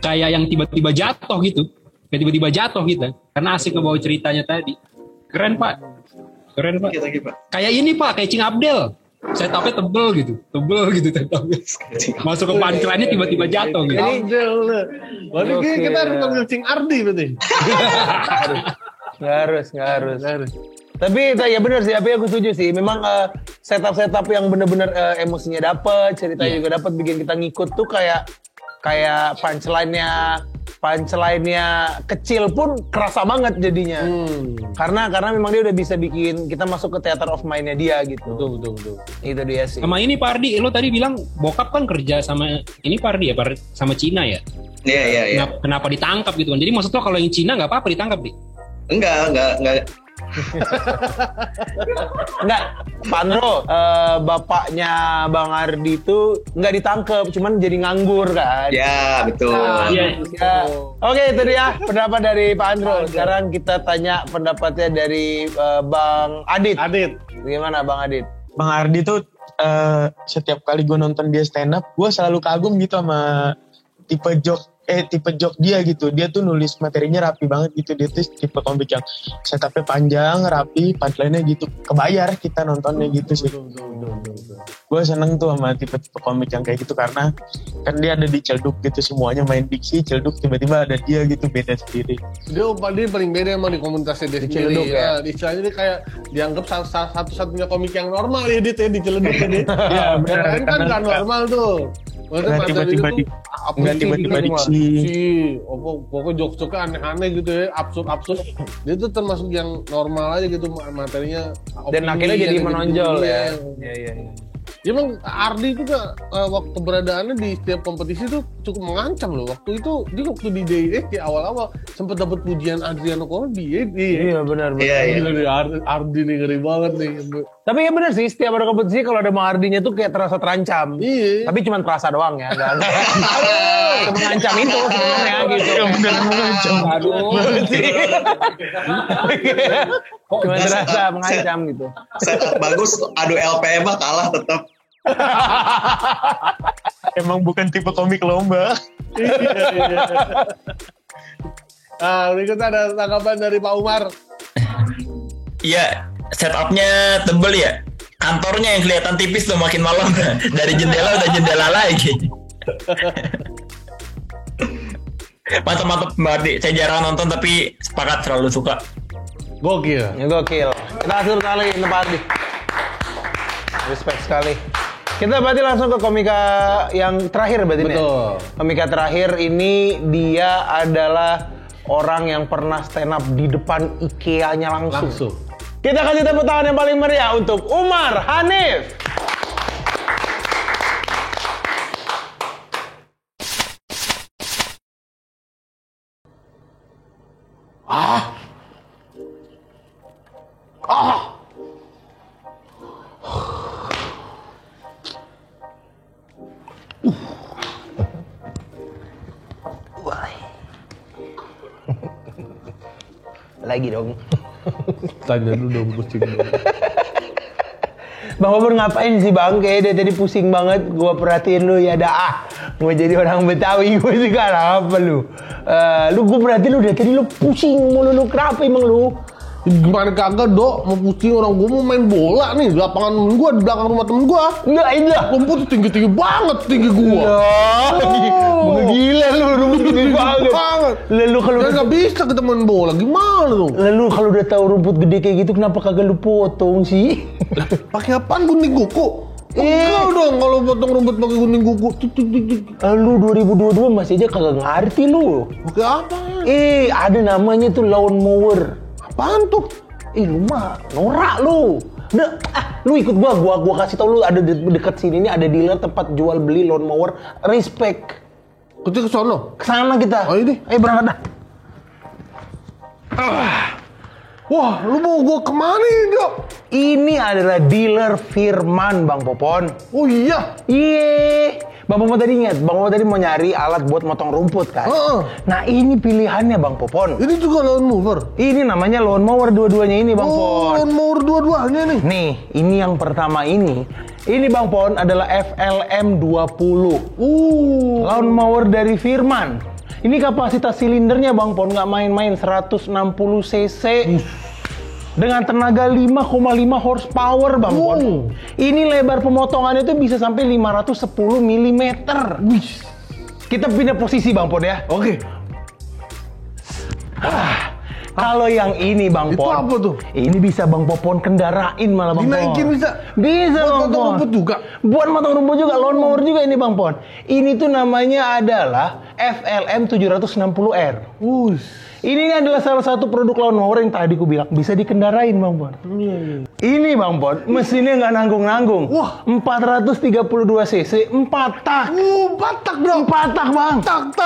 kayak yang tiba-tiba jatuh gitu. Kayak tiba-tiba jatuh gitu. Karena asik kebawa ceritanya tadi. Keren Pak. Keren Pak. Kayak ini Pak, kayak Cing Abdel. Setupnya tebel gitu setupnya. Masuk ke punchline-nya tiba-tiba jatuh gitu. Berarti kita harus panggil Cing Ardi berarti. Nggak harus. Tapi ya benar sih, aku setuju sih. Memang setup yang benar-benar emosinya dapet, ceritanya juga dapet, bikin kita ngikut tuh kayak punchline-nya kecil pun kerasa banget jadinya. Karena memang dia udah bisa bikin kita masuk ke theater of mind-nya dia gitu. Betul. Itu dia sih. Sama ini Pak Ardi, lo tadi bilang bokap kan kerja sama ini Pak Ardi ya, sama Cina ya? Iya. Kenapa ditangkap gitu kan? Jadi maksud lo kalau yang Cina nggak apa-apa ditangkap nih? Enggak. Enggak, Pandro, bapaknya Bang Ardi itu nggak ditangkep, cuman jadi nganggur kan? Ya, betul. Oke, itu dia pendapat dari Pak Andro. Sekarang kita tanya pendapatnya dari Bang Adit. Gimana Bang Adit? Bang Ardi tuh setiap kali gue nonton dia stand up, gue selalu kagum gitu sama tipe joke dia gitu. Dia tuh nulis materinya rapi banget gitu. Dia tuh tipe komik yang setupnya panjang, rapi, punchline-nya gitu. Kebayar kita nontonnya gitu sih. Gue seneng tuh sama tipe-tipe komik yang kayak gitu karena kan dia ada di Celduk gitu, semuanya main diksi, Celduk tiba-tiba ada dia gitu, beda sendiri. Dia paling beda emang di komunitasnya dia sendiri. Celduk ya. Istilahnya dia kayak dianggap satu-satunya komik yang normal ya di Celduk ya. Iya, benar kan normal tuh. Nggak tiba-tiba diksi. Pokoknya jokes-jokesnya aneh-aneh gitu ya, absurd. Dia tuh termasuk yang normal aja gitu materinya. Dan akhirnya jadi menonjol gitu. ya. Iya. Ya emang Ardi juga waktu keberadaannya di setiap kompetisi tuh cukup mengancam loh. Waktu di DISD awal-awal sempat dapat pujian Adriano Colby. Iya benar. Iya. Ardi nih ngeri banget nih. Tapi ya benar sih, setiap ada kompetisi kalau ada Bang Ardinya tuh kayak terasa terancam. Iya. Tapi cuma terasa doang ya, enggak. Mengancam itu sebenarnya gitu. Benar mengancam. Aduh. Cuma terasa mengancam gitu. Bagus, adu LPM mah kalah tetap. Emang bukan tipe komik lomba. Iya. Berikutnya ada tanggapan dari Pak Umar. Iya, setupnya tebel ya. Kantornya yang kelihatan tipis tuh makin malam. Dari jendela udah jendela lagi. Mantap Mbak Ardi. Saya jarang nonton tapi sepakat selalu suka. Gokil. Kita atur kali ini Pak Ardi. Respect sekali. Kita berarti langsung ke komika yang terakhir berarti. Betul. Komika terakhir ini dia adalah orang yang pernah stand up di depan IKEA-nya langsung. Kita kasih tepuk tangan yang paling meriah untuk Umar Hanif. Lagi dong. Tanya dulu dong, pusing dong. Bang Bobor ngapain sih bang? Kayaknya dia tadi pusing banget. Gua perhatiin lu ya dah. Mau jadi orang Betawi gue sekarang apa lu? Gue perhatiin lu dari tadi lu pusing mulu lu. Kenapa emang lu? Gimana kagak, Dok? Mau pusing orang gua mau main bola nih di lapangan temen gua di belakang rumah temen gua. Enggak, indah. Rumput tinggi-tinggi banget tinggi gua. Gila lu, rumput tinggi banget. Lalu kalau nggak bisa kita main bola, gimana dong? Lalu kalau udah tahu rumput gede kayak gitu, kenapa kagak lu potong sih? Pakai apaan, gunting kuku? Enggak dong, kalau potong rumput pakai gunting kuku. Lu 2022 masih aja kagak ngerti lu. Pakai apa? Ada namanya tuh lawn mower. Apaan tuh? Lu mah norak lu. Udah, lu ikut gua kasih tau lu ada deket sini nih ada dealer tempat jual beli lawn mower Respect. Kita ke sono. Kesana kita. Oh ini. Ayo berangkat dah. Wah, lu mau gua kemana nih, Dok? Ini adalah dealer Firman, Bang Popon. Oh iya? Iya. Bang Popon tadi ingat, Bang Popon tadi mau nyari alat buat motong rumput kan? Nah ini pilihannya Bang Popon. Ini juga lawn mower? Ini namanya lawn mower dua-duanya ini Bang Pon. Lawn mower dua-duanya nih? Nih, ini yang pertama ini. Ini Bang Pon adalah FLM 20. Lawn mower dari Firman. Ini kapasitas silindernya Bang Pon nggak main-main 160 cc. Dengan tenaga 5,5 horsepower Bang Pon. Ini lebar pemotongannya itu bisa sampai 510 mm. Kita pindah posisi Bang Pon ya. Oke. Kalau yang ini Bang Pon. Itu apa tuh? Ini bisa Bang Popon kendarain malah Bang Pon. Dinaikin bisa? Bisa buat Bang Pon. motong rumput juga? Buat motong rumput juga, lawn mower juga ini Bang Pon. Ini tuh namanya adalah FLM 760R. Ini adalah salah satu produk lawn mower yang tadi ku bilang bisa dikendarain Bang Pon. Ini Bang Pon, mesinnya nggak nanggung-nanggung. Wah, 432 cc, 4 tak. 4 tak bro. 4 tak Bang. Tak.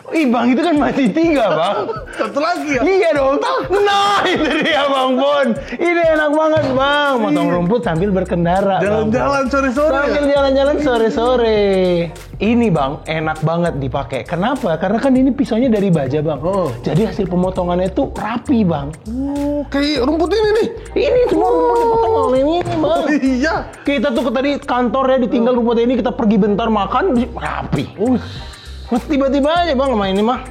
Ih Bang, itu kan masih 3 Bang. Satu lagi ya? Iya dong. Nah itu dia Bang Pon. Ini enak banget Bang. Motong rumput sambil berkendara. Jalan-jalan sore-sore. Sambil jalan-jalan sore-sore. Ini Bang, enak banget dipakai. Kenapa? Karena kan ini pisaunya dari baja Bang. Jadi hasil pemotongannya itu rapi Bang. Kayak rumput ini nih. Ini semua rumput dipotong oleh ini Bang. Iya. Kita tuh tadi kantor ya ditinggal rumput ini, kita pergi bentar makan rapi. Mas tiba-tiba aja Bang main ini mah.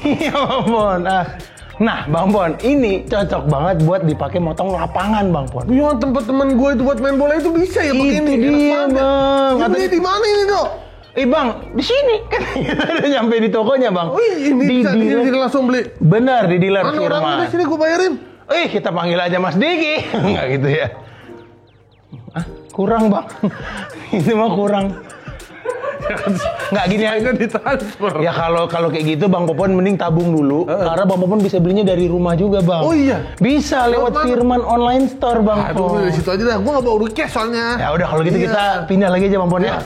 Iya Bang Pon. Nah Bang Pon, ini cocok banget buat dipakai motong lapangan Bang Pon. Iya, tempat teman gue itu buat main bola itu bisa ya pakai ini. Itu dia Bang. Ini di mana ini Dok? Bang, di sini kan kita udah nyampe di tokonya Bang. Ini bisa di langsung beli. Benar di dealer Mana Firman. orang di sini gue bayarin. Kita panggil aja Mas Diki. Enggak gitu ya. Kurang Bang. Ini mah kurang. Nggak gini aja ditransfer. Ya kalau kayak gitu Bang Popon mending tabung dulu karena Bang Popon bisa belinya dari rumah juga Bang. Oh iya. Bisa lewat Firman online store Bang Pon. Aduh, di situ aja dah. Gua nggak bawa cash soalnya. Ya udah kalau gitu kita pindah lagi aja Bang Pon ya.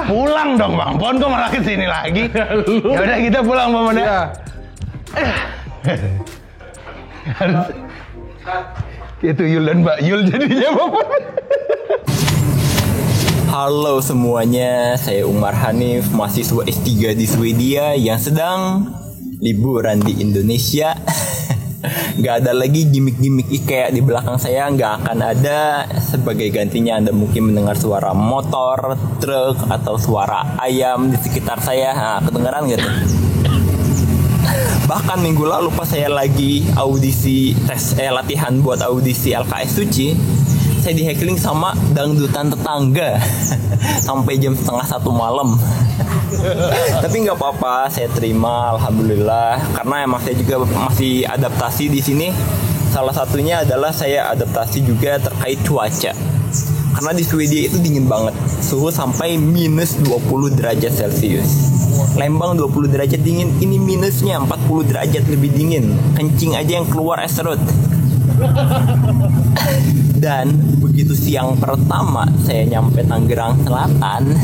Pulang dong Bang Pon, kok malah kesini lagi? Ya udah kita pulang Bang Pon ya. Itu Yul dan Mbak Yul jadinya Bang Pon. Halo semuanya, saya Umar Hanif, mahasiswa S3 di Swedia yang sedang liburan di Indonesia. Gak ada lagi gimmick-gimmick IKEA di belakang saya, gak akan ada. Sebagai gantinya Anda mungkin mendengar suara motor, truk, atau suara ayam di sekitar saya. Nah, kedengeran gak tuh? Bahkan minggu lalu pas saya lagi audisi latihan buat audisi LKS Suci, saya di heckling sama dangdutan tetangga sampai jam 12:30 malam. Tapi nggak apa-apa, saya terima, alhamdulillah. Karena emang saya juga masih adaptasi di sini. Salah satunya adalah saya adaptasi juga terkait cuaca. Karena di Swedia itu dingin banget, suhu sampai minus 20 derajat Celcius. Lembang 20 derajat dingin, ini minusnya 40 derajat lebih dingin. Kencing aja yang keluar es serut. Dan begitu siang pertama saya nyampe Tangerang Selatan,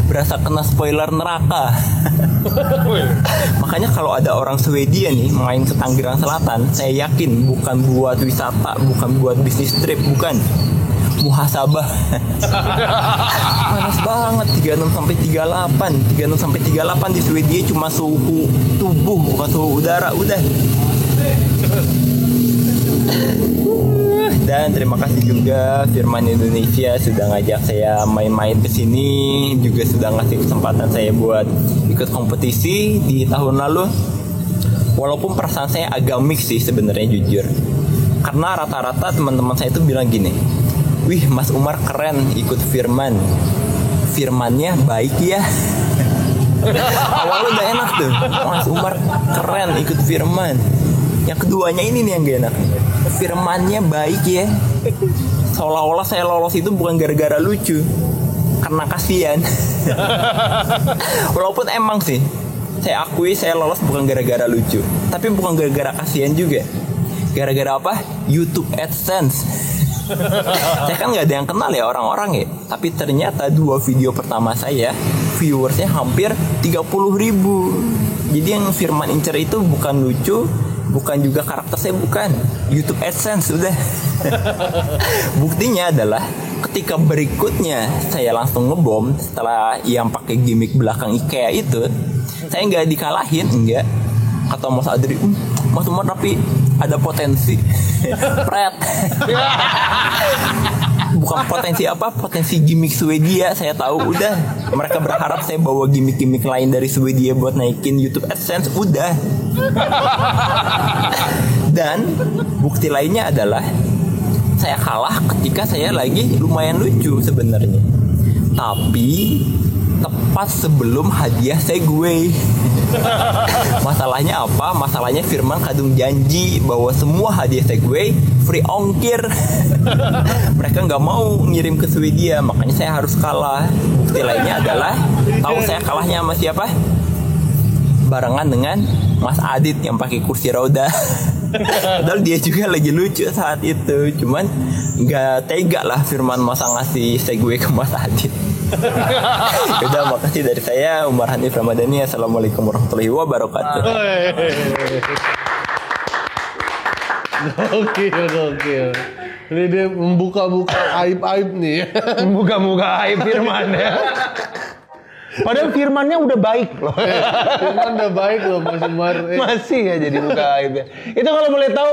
berasa kena spoiler neraka. Makanya kalau ada orang Swedia nih main ke Tangerang Selatan, saya yakin bukan buat wisata, bukan buat bisnis trip, bukan, muhasabah. Panas banget, 36 sampai 38. 36 sampai 38 di Swedia cuma suhu tubuh, bukan suhu udara, udah. Dan terima kasih juga Firman Indonesia sudah ngajak saya main-main ke sini, juga sudah ngasih kesempatan saya buat ikut kompetisi di tahun lalu. Walaupun perasaan saya agak mix sih sebenarnya jujur. Karena rata-rata teman-teman saya itu bilang gini, "Wih, Mas Umar keren ikut Firman. Firmannya baik ya." Awalnya udah enak tuh, Mas Umar keren ikut Firman. Yang keduanya ini nih yang gak enak, Firmannya baik ya. Seolah-olah saya lolos itu bukan gara-gara lucu, karena kasihan. Walaupun emang sih saya akui saya lolos bukan gara-gara lucu, tapi bukan gara-gara kasihan juga. Gara-gara apa? YouTube AdSense. Saya kan gak ada yang kenal ya orang-orang ya, tapi ternyata 2 video pertama saya viewersnya hampir 30.000. Jadi yang Firman incer itu bukan lucu, bukan juga karakter saya, bukan YouTube AdSense sudah. Buktinya adalah ketika berikutnya saya langsung ngebom setelah yang pakai gimmick belakang IKEA itu, saya nggak dikalahin, enggak. Kata Mas Adri, Mas Umar tapi ada potensi. Pret. Bukan potensi apa, potensi gimmick Swedia. Saya tahu udah. Mereka berharap saya bawa gimmick-gimmick lain dari Swedia buat naikin YouTube AdSense, udah. Dan bukti lainnya adalah saya kalah ketika saya lagi lumayan lucu sebenarnya. Tapi tepat sebelum hadiah Segway. Masalahnya apa? Masalahnya Firman kadung janji bahwa semua hadiah Segway free ongkir. Mereka nggak mau ngirim ke Swedia, makanya saya harus kalah. Bukti lainnya adalah, tahu saya kalahnya sama siapa? Barengan dengan Mas Adit yang pakai kursi roda. Padahal dia juga lagi lucu saat itu, cuman nggak tega lah Firman masa ngasih Segway ke Mas Adit. Udah, makasih dari saya, Umar Hanif Ramadhani. Assalamualaikum warahmatullahi wabarakatuh. Gokil. Ini dia membuka-buka aib-aib nih. Membuka-buka aib Firman ya. Padahal Firmannya udah baik loh. Firman udah baik loh Mas Umar. Masih ya jadi buka aib ya. Itu kalau boleh tahu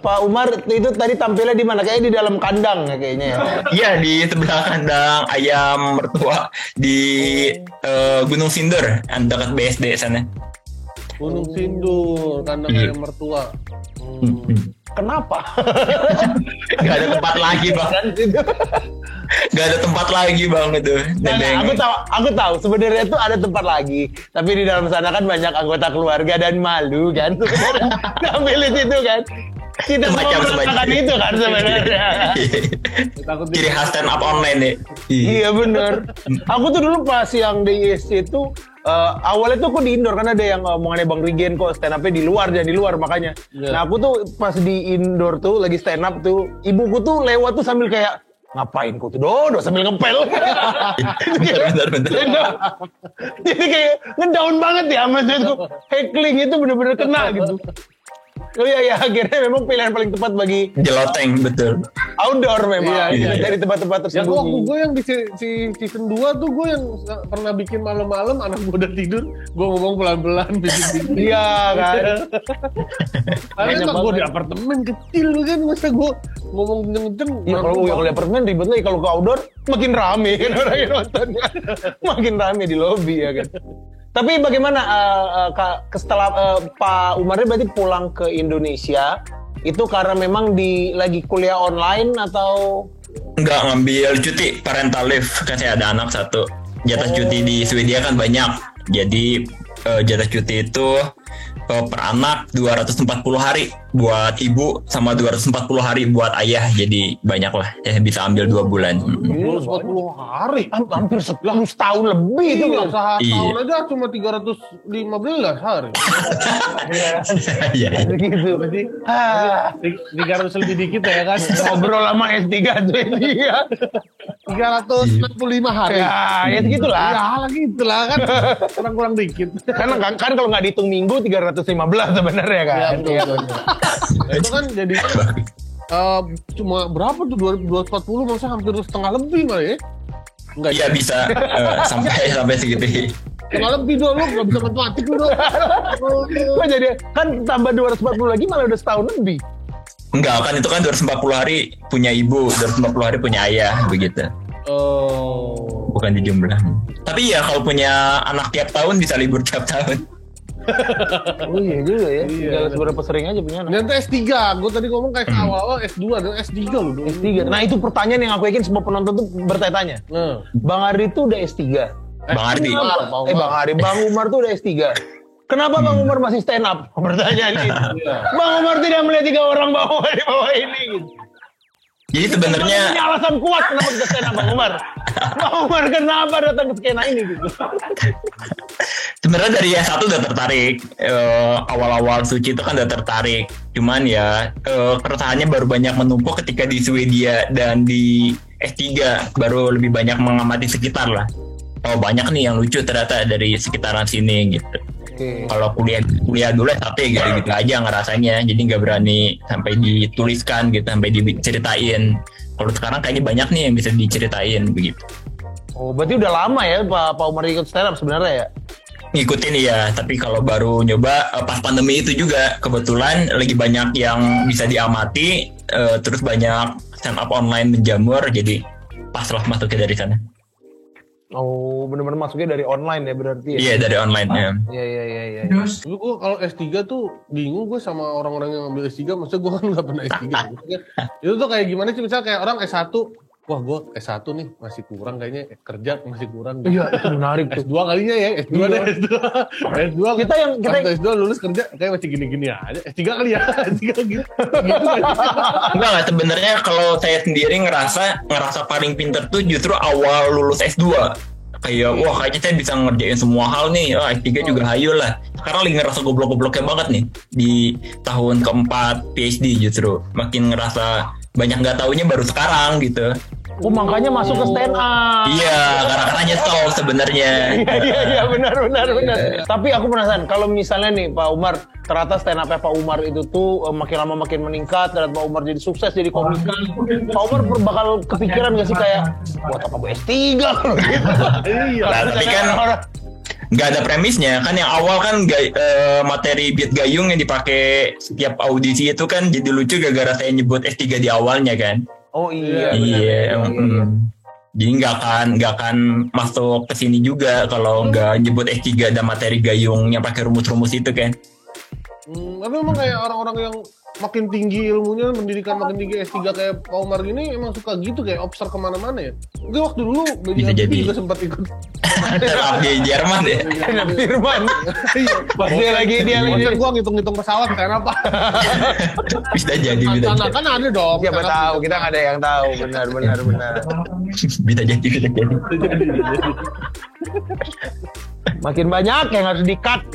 Pak Umar itu tadi tampilnya di mana? Kayaknya di dalam kandang ya kayaknya ya. Iya, di sebelah kandang ayam mertua di Gunung Sindur, dekat BSD sana. Gunung Sindur, kandang ayam mertua. Kenapa? Gak ada tempat lagi bang. Gak ada tempat lagi bang itu. Nah, aku tahu sebenarnya itu ada tempat lagi, tapi di dalam sana kan banyak anggota keluarga dan malu kan. Ambil di situ kan. Kita semacam itu kan sebenarnya. Ciri khas stand up online nih. Iya benar. Aku tuh dulu pas yang di ISC itu awalnya tuh aku di indoor, kan ada yang ngomongannya Bang Rigen kok stand up-nya di luar, jangan di luar makanya. Yeah. Nah aku tuh pas di indoor tuh lagi stand up tuh, ibuku tuh lewat tuh sambil kayak ngapain kok tuh dodo sambil ngepel. Bener. Jadi kayak ngedown banget ya maksudku. Heckling itu bener-bener kena gitu. Oh iya, akhirnya memang pilihan paling tepat bagi jeloteng, betul. Outdoor memang, iya. dari tempat-tempat tersembunyi. Ya waktu gue yang di season 2 tuh gue yang pernah bikin malam-malam anak gue udah tidur, gue ngomong pelan-pelan bikin. Iya kan. Karena gue di apartemen kecil kan, masa gue ngomong kenceng-kenceng. Iya kalau di apartemen ribet lagi, kalau ke outdoor makin rame kan orang yang nontonnya. Makin rame di lobi ya kan. Tapi bagaimana setelah Pak Umarnya berarti pulang ke Indonesia itu karena memang lagi kuliah online atau enggak, ngambil cuti parental leave, kan saya ada anak satu. Jatah cuti di Swedia kan banyak. Jadi jatah cuti itu per anak 240 hari buat ibu sama 240 hari buat ayah, jadi banyak lah, saya bisa ambil 2 bulan. 240 hari? Hampir setahun lebih itu. Setahun aja cuma 315 hari. Iya gitu. Berarti 300 lebih dikit ya kan. Ngobrol sama S3 tuh dia. 365 hari. Ya segitulah. Ya gitulah kan. Kurang-kurang dikit. Kan kalau nggak dihitung minggu 315 sebenarnya kan. Ya, betul. Itu kan jadi cuma berapa tuh 240, masa hampir setengah lebih malah ya? Enggak, iya bisa sampai segitu. Setengah lebih dong, lu nggak bisa matematik lu dong. Kok jadi kan tambah 240 lagi malah udah setahun lebih. Enggak, kan itu kan 240 hari punya ibu, 240 hari punya ayah, begitu. Oh. Bukan di jumlah. Tapi ya kalau punya anak tiap tahun bisa libur tiap tahun. Oh iya juga ya. Tinggal seberapa sering aja punya anak. Nanti S3, gue tadi ngomong kayak awal-awal S2 dan S3 loh. S3. Nah itu pertanyaan yang aku yakin semua penonton tuh bertanya-tanya. Bang Ardi tuh udah S3. Bang Ardi. Bang Ardi. Bang Umar tuh udah S3. Kenapa Bang Umar masih stand up? Pertanyaan itu. Bang Umar tidak melihat 3 orang Bang Umar di bawah ini gitu. Jadi sebenarnya punya alasan kuat kenapa kita stand up Bang Umar. Bang Umar kenapa datang ke skena ini gitu. Sebenarnya dari S1 udah tertarik. Awal-awal Suci itu kan udah tertarik. Cuman ya keresahannya baru banyak menumpuk ketika di Swedia dan di S3 baru lebih banyak mengamati sekitar lah. Oh banyak nih yang lucu ternyata dari sekitaran sini gitu. Kalau kuliah dulu S1 gitu aja ngerasanya, jadi nggak berani sampai dituliskan gitu, sampai diceritain. Kalau sekarang kayaknya banyak nih yang bisa diceritain begitu. Oh berarti udah lama ya Pak Umar ikut stand up sebenarnya ya? Ngikutin ya, tapi kalau baru nyoba pas pandemi itu juga kebetulan lagi banyak yang bisa diamati, terus banyak stand up online menjamur, jadi pas lah masuknya dari sana. Oh, benar-benar masuknya dari online ya berarti ya? Iya, dari online ya. Iya. Dulu gue kalau S3 tuh bingung gue sama orang-orang yang ngambil S3, maksudnya gue kan gak pernah S3. Itu tuh kayak gimana sih, misalnya kayak orang S1, wah gue S1 nih masih kurang kayaknya, kerja masih kurang. Iya, itu menarik tuh. S2 kalinya ya, S2 deh, S2. Kita S2 lulus kerja kayak masih gini-gini aja. S3 kali ya, S3 gitu. Enggak, sebenarnya kalau saya sendiri ngerasa paling pinter tuh justru awal lulus S2. Kayak wah kayaknya saya bisa ngerjain semua hal nih. S3 juga hayu lah. Sekarang lagi ngerasa goblok-gobloknya banget nih di tahun keempat PhD justru. Makin ngerasa banyak nggak taunya baru sekarang gitu. Oh makanya masuk ke stand up. Iya, karena nyesel sebenarnya. Iya benar. Tapi aku penasaran kalau misalnya nih Pak Umar ternyata stand up-nya Pak Umar itu tuh makin lama makin meningkat, ternyata Pak Umar jadi sukses jadi komikan. Pak Umar bakal kepikiran gak sih kayak buat apa gue S3 kalau gitu. Iya. Nah, tapi kan nggak ada premisnya kan, yang awal kan materi beat gayung yang dipakai setiap audisi itu kan jadi lucu gara-gara saya nyebut S3 di awalnya kan. Oh iya. Jadi nggak akan masuk ke sini juga kalau nggak nyebut S3 dan materi gayung yang pakai rumus-rumus itu kan. Tapi emang kayak orang-orang yang makin tinggi ilmunya, pendidikan makin tinggi S3 kayak Pak Umar gini emang suka gitu kayak obser kemana-mana ya. Mungkin waktu dulu bisa jadi juga sempat ikut di Jerman ya. Jerman. Pas dia lagi gua ngitung-ngitung pesawat kayak apa. Bisa jadi. Sana kan ada dong. Siapa tahu, kita nggak ada yang tahu. Benar. Bisa jadi. Makin banyak yang harus di-cut.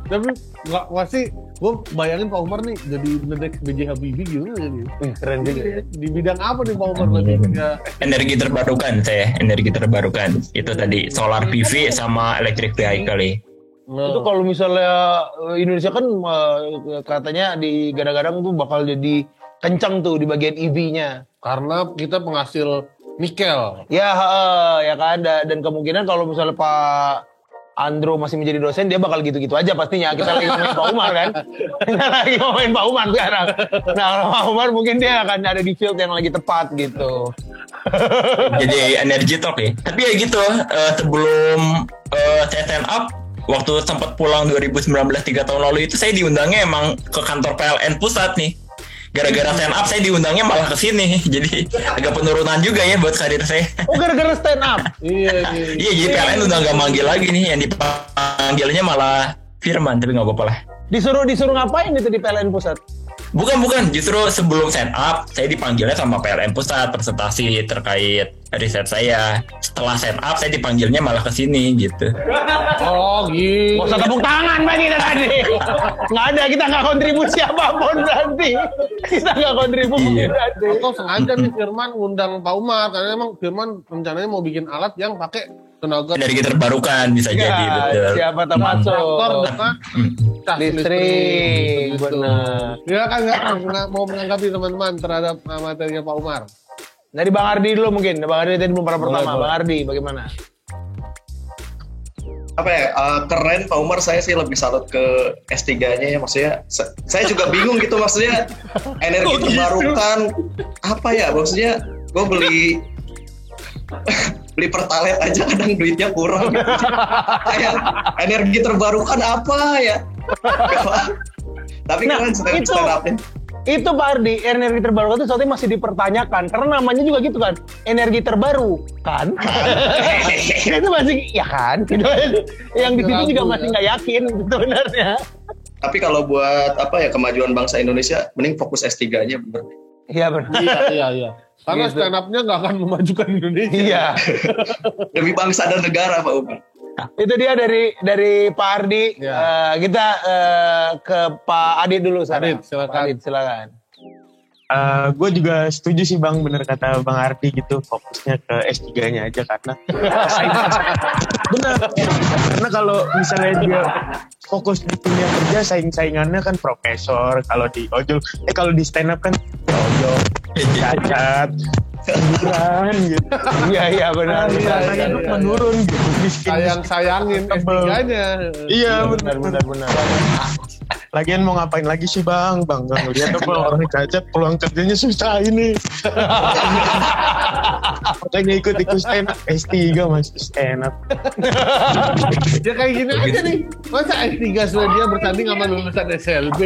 Tapi nggak pasti, gue bayangin Pak Umar nih jadi ngedek B.J. Habibie gitu jadi. Keren juga. Di bidang apa nih Pak Umar berarti? Energi terbarukan. Itu tadi solar PV sama electric vehicle. Itu kalau misalnya Indonesia kan katanya digadang-gadang tuh bakal jadi kencang tuh di bagian EV-nya. Karena kita penghasil nikel. Ya kan, dan kemungkinan kalau misalnya Pak Andro masih menjadi dosen, dia bakal gitu-gitu aja pastinya. Kita lagi ngomongin Pak Umar kan. Kita lagi ngomongin Pak Umar sekarang. Nah kalau Pak Umar mungkin dia akan ada di field yang lagi tepat gitu. Jadi energy talk ya. Tapi ya gitu, sebelum saya stand up, waktu sempat pulang 2019 3 tahun lalu itu saya diundangnya emang ke kantor PLN pusat nih. Gara-gara stand up saya diundangnya malah ke sini. Jadi agak penurunan juga ya buat karir saya. Oh gara-gara stand up? Iya, jadi PLN udah gak manggil lagi nih. Yang dipanggilnya malah Firman, tapi gak apa-apa lah. Disuruh ngapain itu di PLN pusat? Bukan. Justru sebelum stand up, saya dipanggilnya sama PLN pusat presentasi terkait riset saya. Setelah stand up, saya dipanggilnya malah ke sini gitu. Oh gitu. Gak usah tepuk tangan berarti tadi. Nggak ada, kita nggak kontribusi apapun berarti. Kita nggak kontribusi berarti. Atau sengaja nih Firman ngundang Pak Umar karena emang Firman rencananya mau bikin alat yang pakai tenaga energi terbarukan bisa jadi betul. Siapa termasuk? Listrik. Benar. Dia kan nggak mau menanggapi teman-teman terhadap materinya Pak Umar. Dari Bang Ardi dulu mungkin. Bang Ardi tadi belum pernah pertama. Bang Ardi bagaimana? apa ya, keren Pak Umar. Saya sih lebih salut ke S3-nya ya, maksudnya saya juga bingung gitu, maksudnya energi terbarukan apa ya, maksudnya gue beli Pertalite aja kadang duitnya kurang gitu. Kayak energi terbarukan apa ya. Tapi kan stand up-nya. Itu Pak Ardi, energi terbarukan itu sesuatu yang masih dipertanyakan. Karena namanya juga gitu kan, energi terbaru kan. Itu masih, ya kan. Yang di situ juga masih nggak yakin sebenarnya. Tapi kalau buat apa ya, kemajuan bangsa Indonesia, mending fokus S3-nya bener. Iya benar. Iya. Karena Gitu. stand up-nya nggak akan memajukan Indonesia. Iya. Demi bangsa dan negara Pak Umar. Itu dia dari Pak Ardi. Kita ke Pak Adit dulu. Adit, silakan. Pak Adit, silakan. Gue juga setuju sih Bang, bener kata Bang Ardi gitu, fokusnya ke S3-nya aja karena benar. Karena kalau misalnya dia fokus di dunia kerja, saingannya kan profesor, kalau di ojol, kalau di stand up kan ojol, cacat, pengangguran gitu. Iya benar. Rasanya tuh menurun gitu. Sayangin S3-nya. Iya benar. Lagian mau ngapain lagi sih Bang nggak ngeliat apa orang cacat peluang kerjanya susah ini. Makanya ikut stand up, S3 masih stand up. Ya kayak gini aja nih. Masa S3 sudah dia bertanding sama lulusan SLB.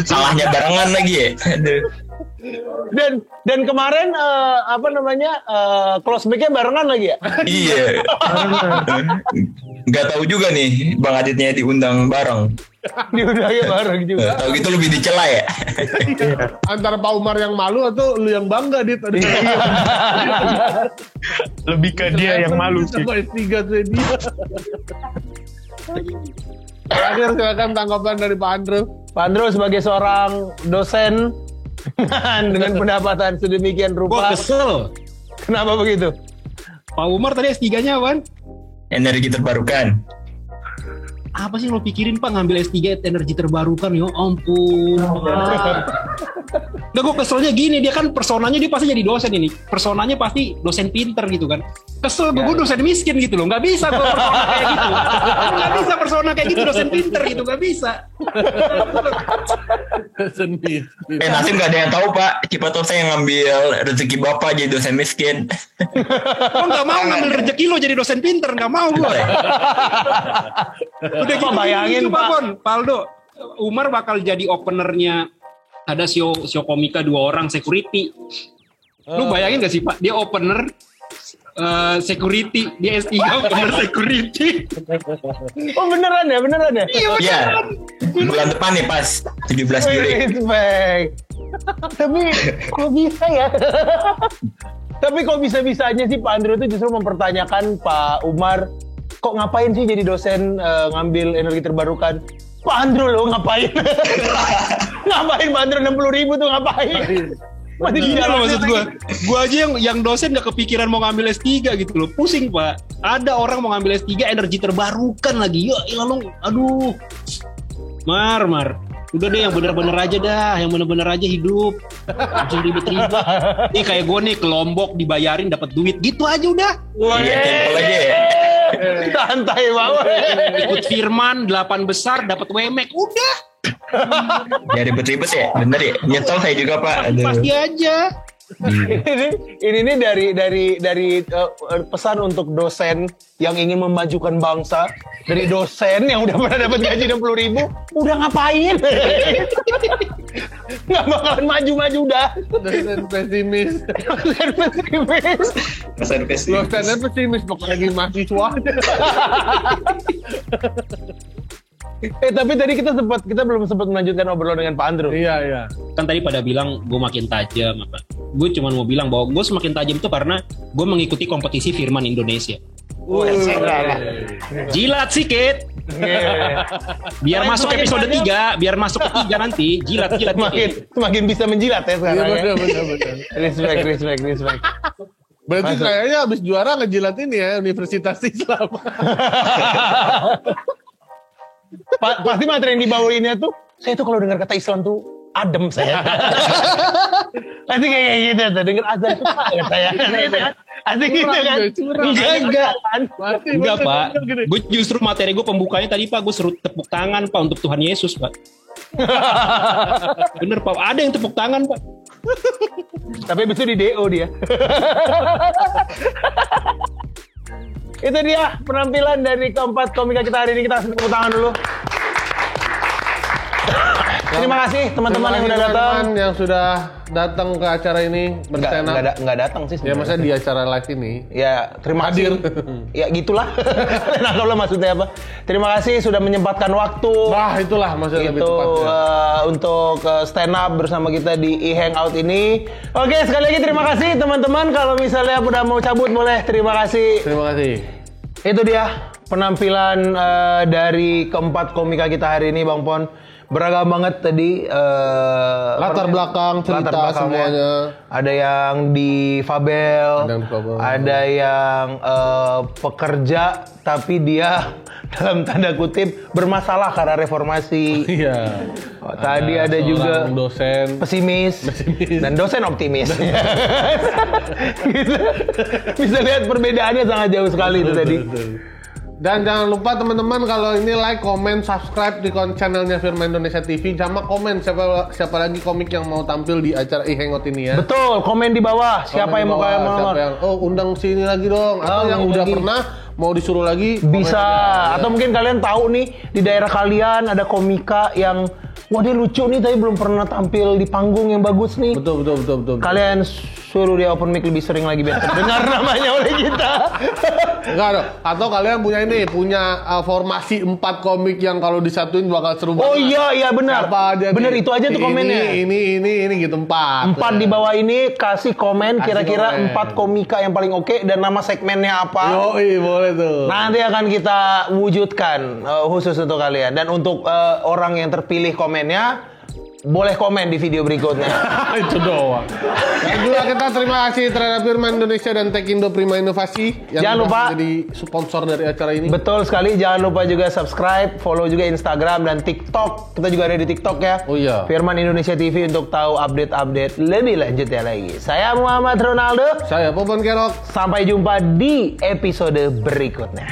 Salahnya barengan lagi ya. Aduh. Dan kemarin close back-nya barengan lagi ya? Iya. Gak tahu juga nih Bang Aditnya diundang bareng. Diundangnya bareng juga. Tahu gitu lebih dicela ya. Antara Pak Umar yang malu atau lu yang bangga Dit? Lebih ke dia yang malu sih. Sama S3 dia. Terakhir silakan tanggapan dari Pak Andrew. Pak Andrew sebagai seorang dosen dengan pendapatan sedemikian rupa. Gua kesel. Kenapa begitu? Pak Umar tadi S3-nya apaan? Energi terbarukan. Apa sih yang lo pikirin Pak ngambil S3 energi terbarukan? Ya ampun. Udah gue keselnya gini, dia kan personanya dia pasti jadi dosen ini. Personanya pasti dosen pinter gitu kan. Kesel gue dosen miskin gitu loh. Gak bisa gue persona kayak gitu. Gak bisa persona kayak gitu dosen pinter gitu. Gak bisa. Dosen miskin. Nasib gak ada yang tahu Pak. Siapa tahu saya ngambil rezeki Bapak jadi dosen miskin. Gue gak mau ngambil rezeki lo jadi dosen pinter. Gak mau gue. Udah gitu bayangin Pak Paldo. Umar bakal jadi openernya. Ada show komika 2 orang security. Lu bayangin gak sih Pak? Dia opener security. Dia S3 opener security. Oh beneran ya? Iya. Bulan depan nih pas 17 Juli. Respect. Tapi kok bisa ya? Tapi kok bisa-bisanya sih Pak Andrew itu justru mempertanyakan Pak Umar, kok ngapain sih jadi dosen ngambil energi terbarukan? Pak Andrew lo ngapain? Ngapain Pak Andrew 60.000 tuh ngapain? Masih gini loh maksud gue. Gue aja yang dosen gak kepikiran mau ngambil S3 gitu loh. Pusing Pak. Ada orang mau ngambil S3 energi terbarukan lagi. Ya ilah lo. Aduh. Mar. Udah deh yang bener-bener aja dah. Yang bener-bener aja hidup. Langsung ribet-ribet. Nih kayak gue nih ke Lombok dibayarin dapat duit. Gitu aja udah. Iya, tempel aja ya. Santai banget. Ikut Firman 8 besar dapat WMEK. Udah. Ya ribet-ribet ya. Bener ya. Nyetol saya juga Pak. Aduh. Pasti aja. ini dari pesan untuk dosen yang ingin memajukan bangsa. Dari dosen yang udah pernah dapat gaji 60.000, udah ngapain? Nggak bakalan maju-maju dah. Dosen pesimis. Dosennya pesimis pokoknya lagi mahasiswa. Tapi tadi kita belum sempat melanjutkan obrolan dengan Pak Andrew. Iya. Kan tadi pada bilang gue makin tajam apa. Gue cuma mau bilang bahwa gue semakin tajam itu karena gue mengikuti kompetisi Firman Indonesia. Jilat sikit. Biar masuk episode 3, biar masuk ke 3 nanti. Jilat. Semakin bisa menjilat ya sekarang. Bener. Respect. Berarti kayaknya abis juara ngejilat ini ya Universitas Islam. Pasti materi yang dibawainnya tuh, saya tuh kalau dengar kata Islam tuh adem saya. Asik kayak gitu tuh, denger azan tuh Pak katanya. Asik gitu kan? Enggak Pak. Gue justru materi gue pembukanya tadi Pak, gue suruh tepuk tangan Pak untuk Tuhan Yesus Pak. Bener Pak, ada yang tepuk tangan Pak. Tapi abis itu di DO dia. Itu dia penampilan dari keempat komika kita hari ini. Kita kasih tepuk tangan dulu. Terima kasih teman-teman yang udah datang. Yang sudah datang ke acara ini berstand up. Enggak datang sih Ya sebenarnya. masa di acara live ini. Ya terima kasih. Ya gitulah. Nangkaplah maksudnya apa. Terima kasih sudah menyempatkan waktu. Wah itulah maksudnya lebih tepatnya. Untuk stand up bersama kita di e-hangout ini. Oke, sekali lagi terima kasih teman-teman. Kalau misalnya udah mau cabut boleh. Terima kasih. Terima kasih. Itu dia penampilan dari keempat komika kita hari ini Bang Pon. Beragam banget tadi latar belakang cerita semuanya. Ada yang di Fabel, ada yang pekerja tapi dia dalam tanda kutip bermasalah karena reformasi. Iya. Tadi ada juga dosen pesimis dan dosen optimis. Bisa lihat perbedaannya sangat jauh sekali itu tadi. Dan jangan lupa teman-teman kalau ini like, comment, subscribe di channelnya Firman Indonesia TV, sama komen siapa lagi komik yang mau tampil di acara e-hangout ini ya. Betul, komen di bawah siapa yang mau undang sini lagi dong, atau yang udah pernah mau disuruh lagi bisa aja, atau mungkin kalian tahu nih di daerah kalian ada komika yang wah dia lucu nih tapi belum pernah tampil di panggung yang bagus nih. Betul. Kalian suruh dia open mic lebih sering lagi biar terdengar namanya oleh kita. Enggak dong. Atau kalian punya formasi 4 komik yang kalau disatuin bakal seru banget. Oh iya benar. Benar itu aja tuh komennya. Ini gitu 4 di bawah ini kasih komen kira-kira 4 komika yang paling oke dan nama segmennya apa. Yoi, boleh tuh. Nanti akan kita wujudkan khusus untuk kalian. Dan untuk orang yang terpilih komennya boleh komen di video berikutnya. Itu doang. Dan juga kita terima kasih terhadap Firman Indonesia dan Tekindo Prima Inovasi yang jangan lupa jadi sponsor dari acara ini. Betul sekali. Jangan lupa juga subscribe, follow juga Instagram dan TikTok. Kita juga ada di TikTok ya. Oh iya. Firman Indonesia TV untuk tahu update-update lebih lanjutnya lagi. Saya Muhammad Ronaldo. Saya Popon Kerok. Sampai jumpa di episode berikutnya.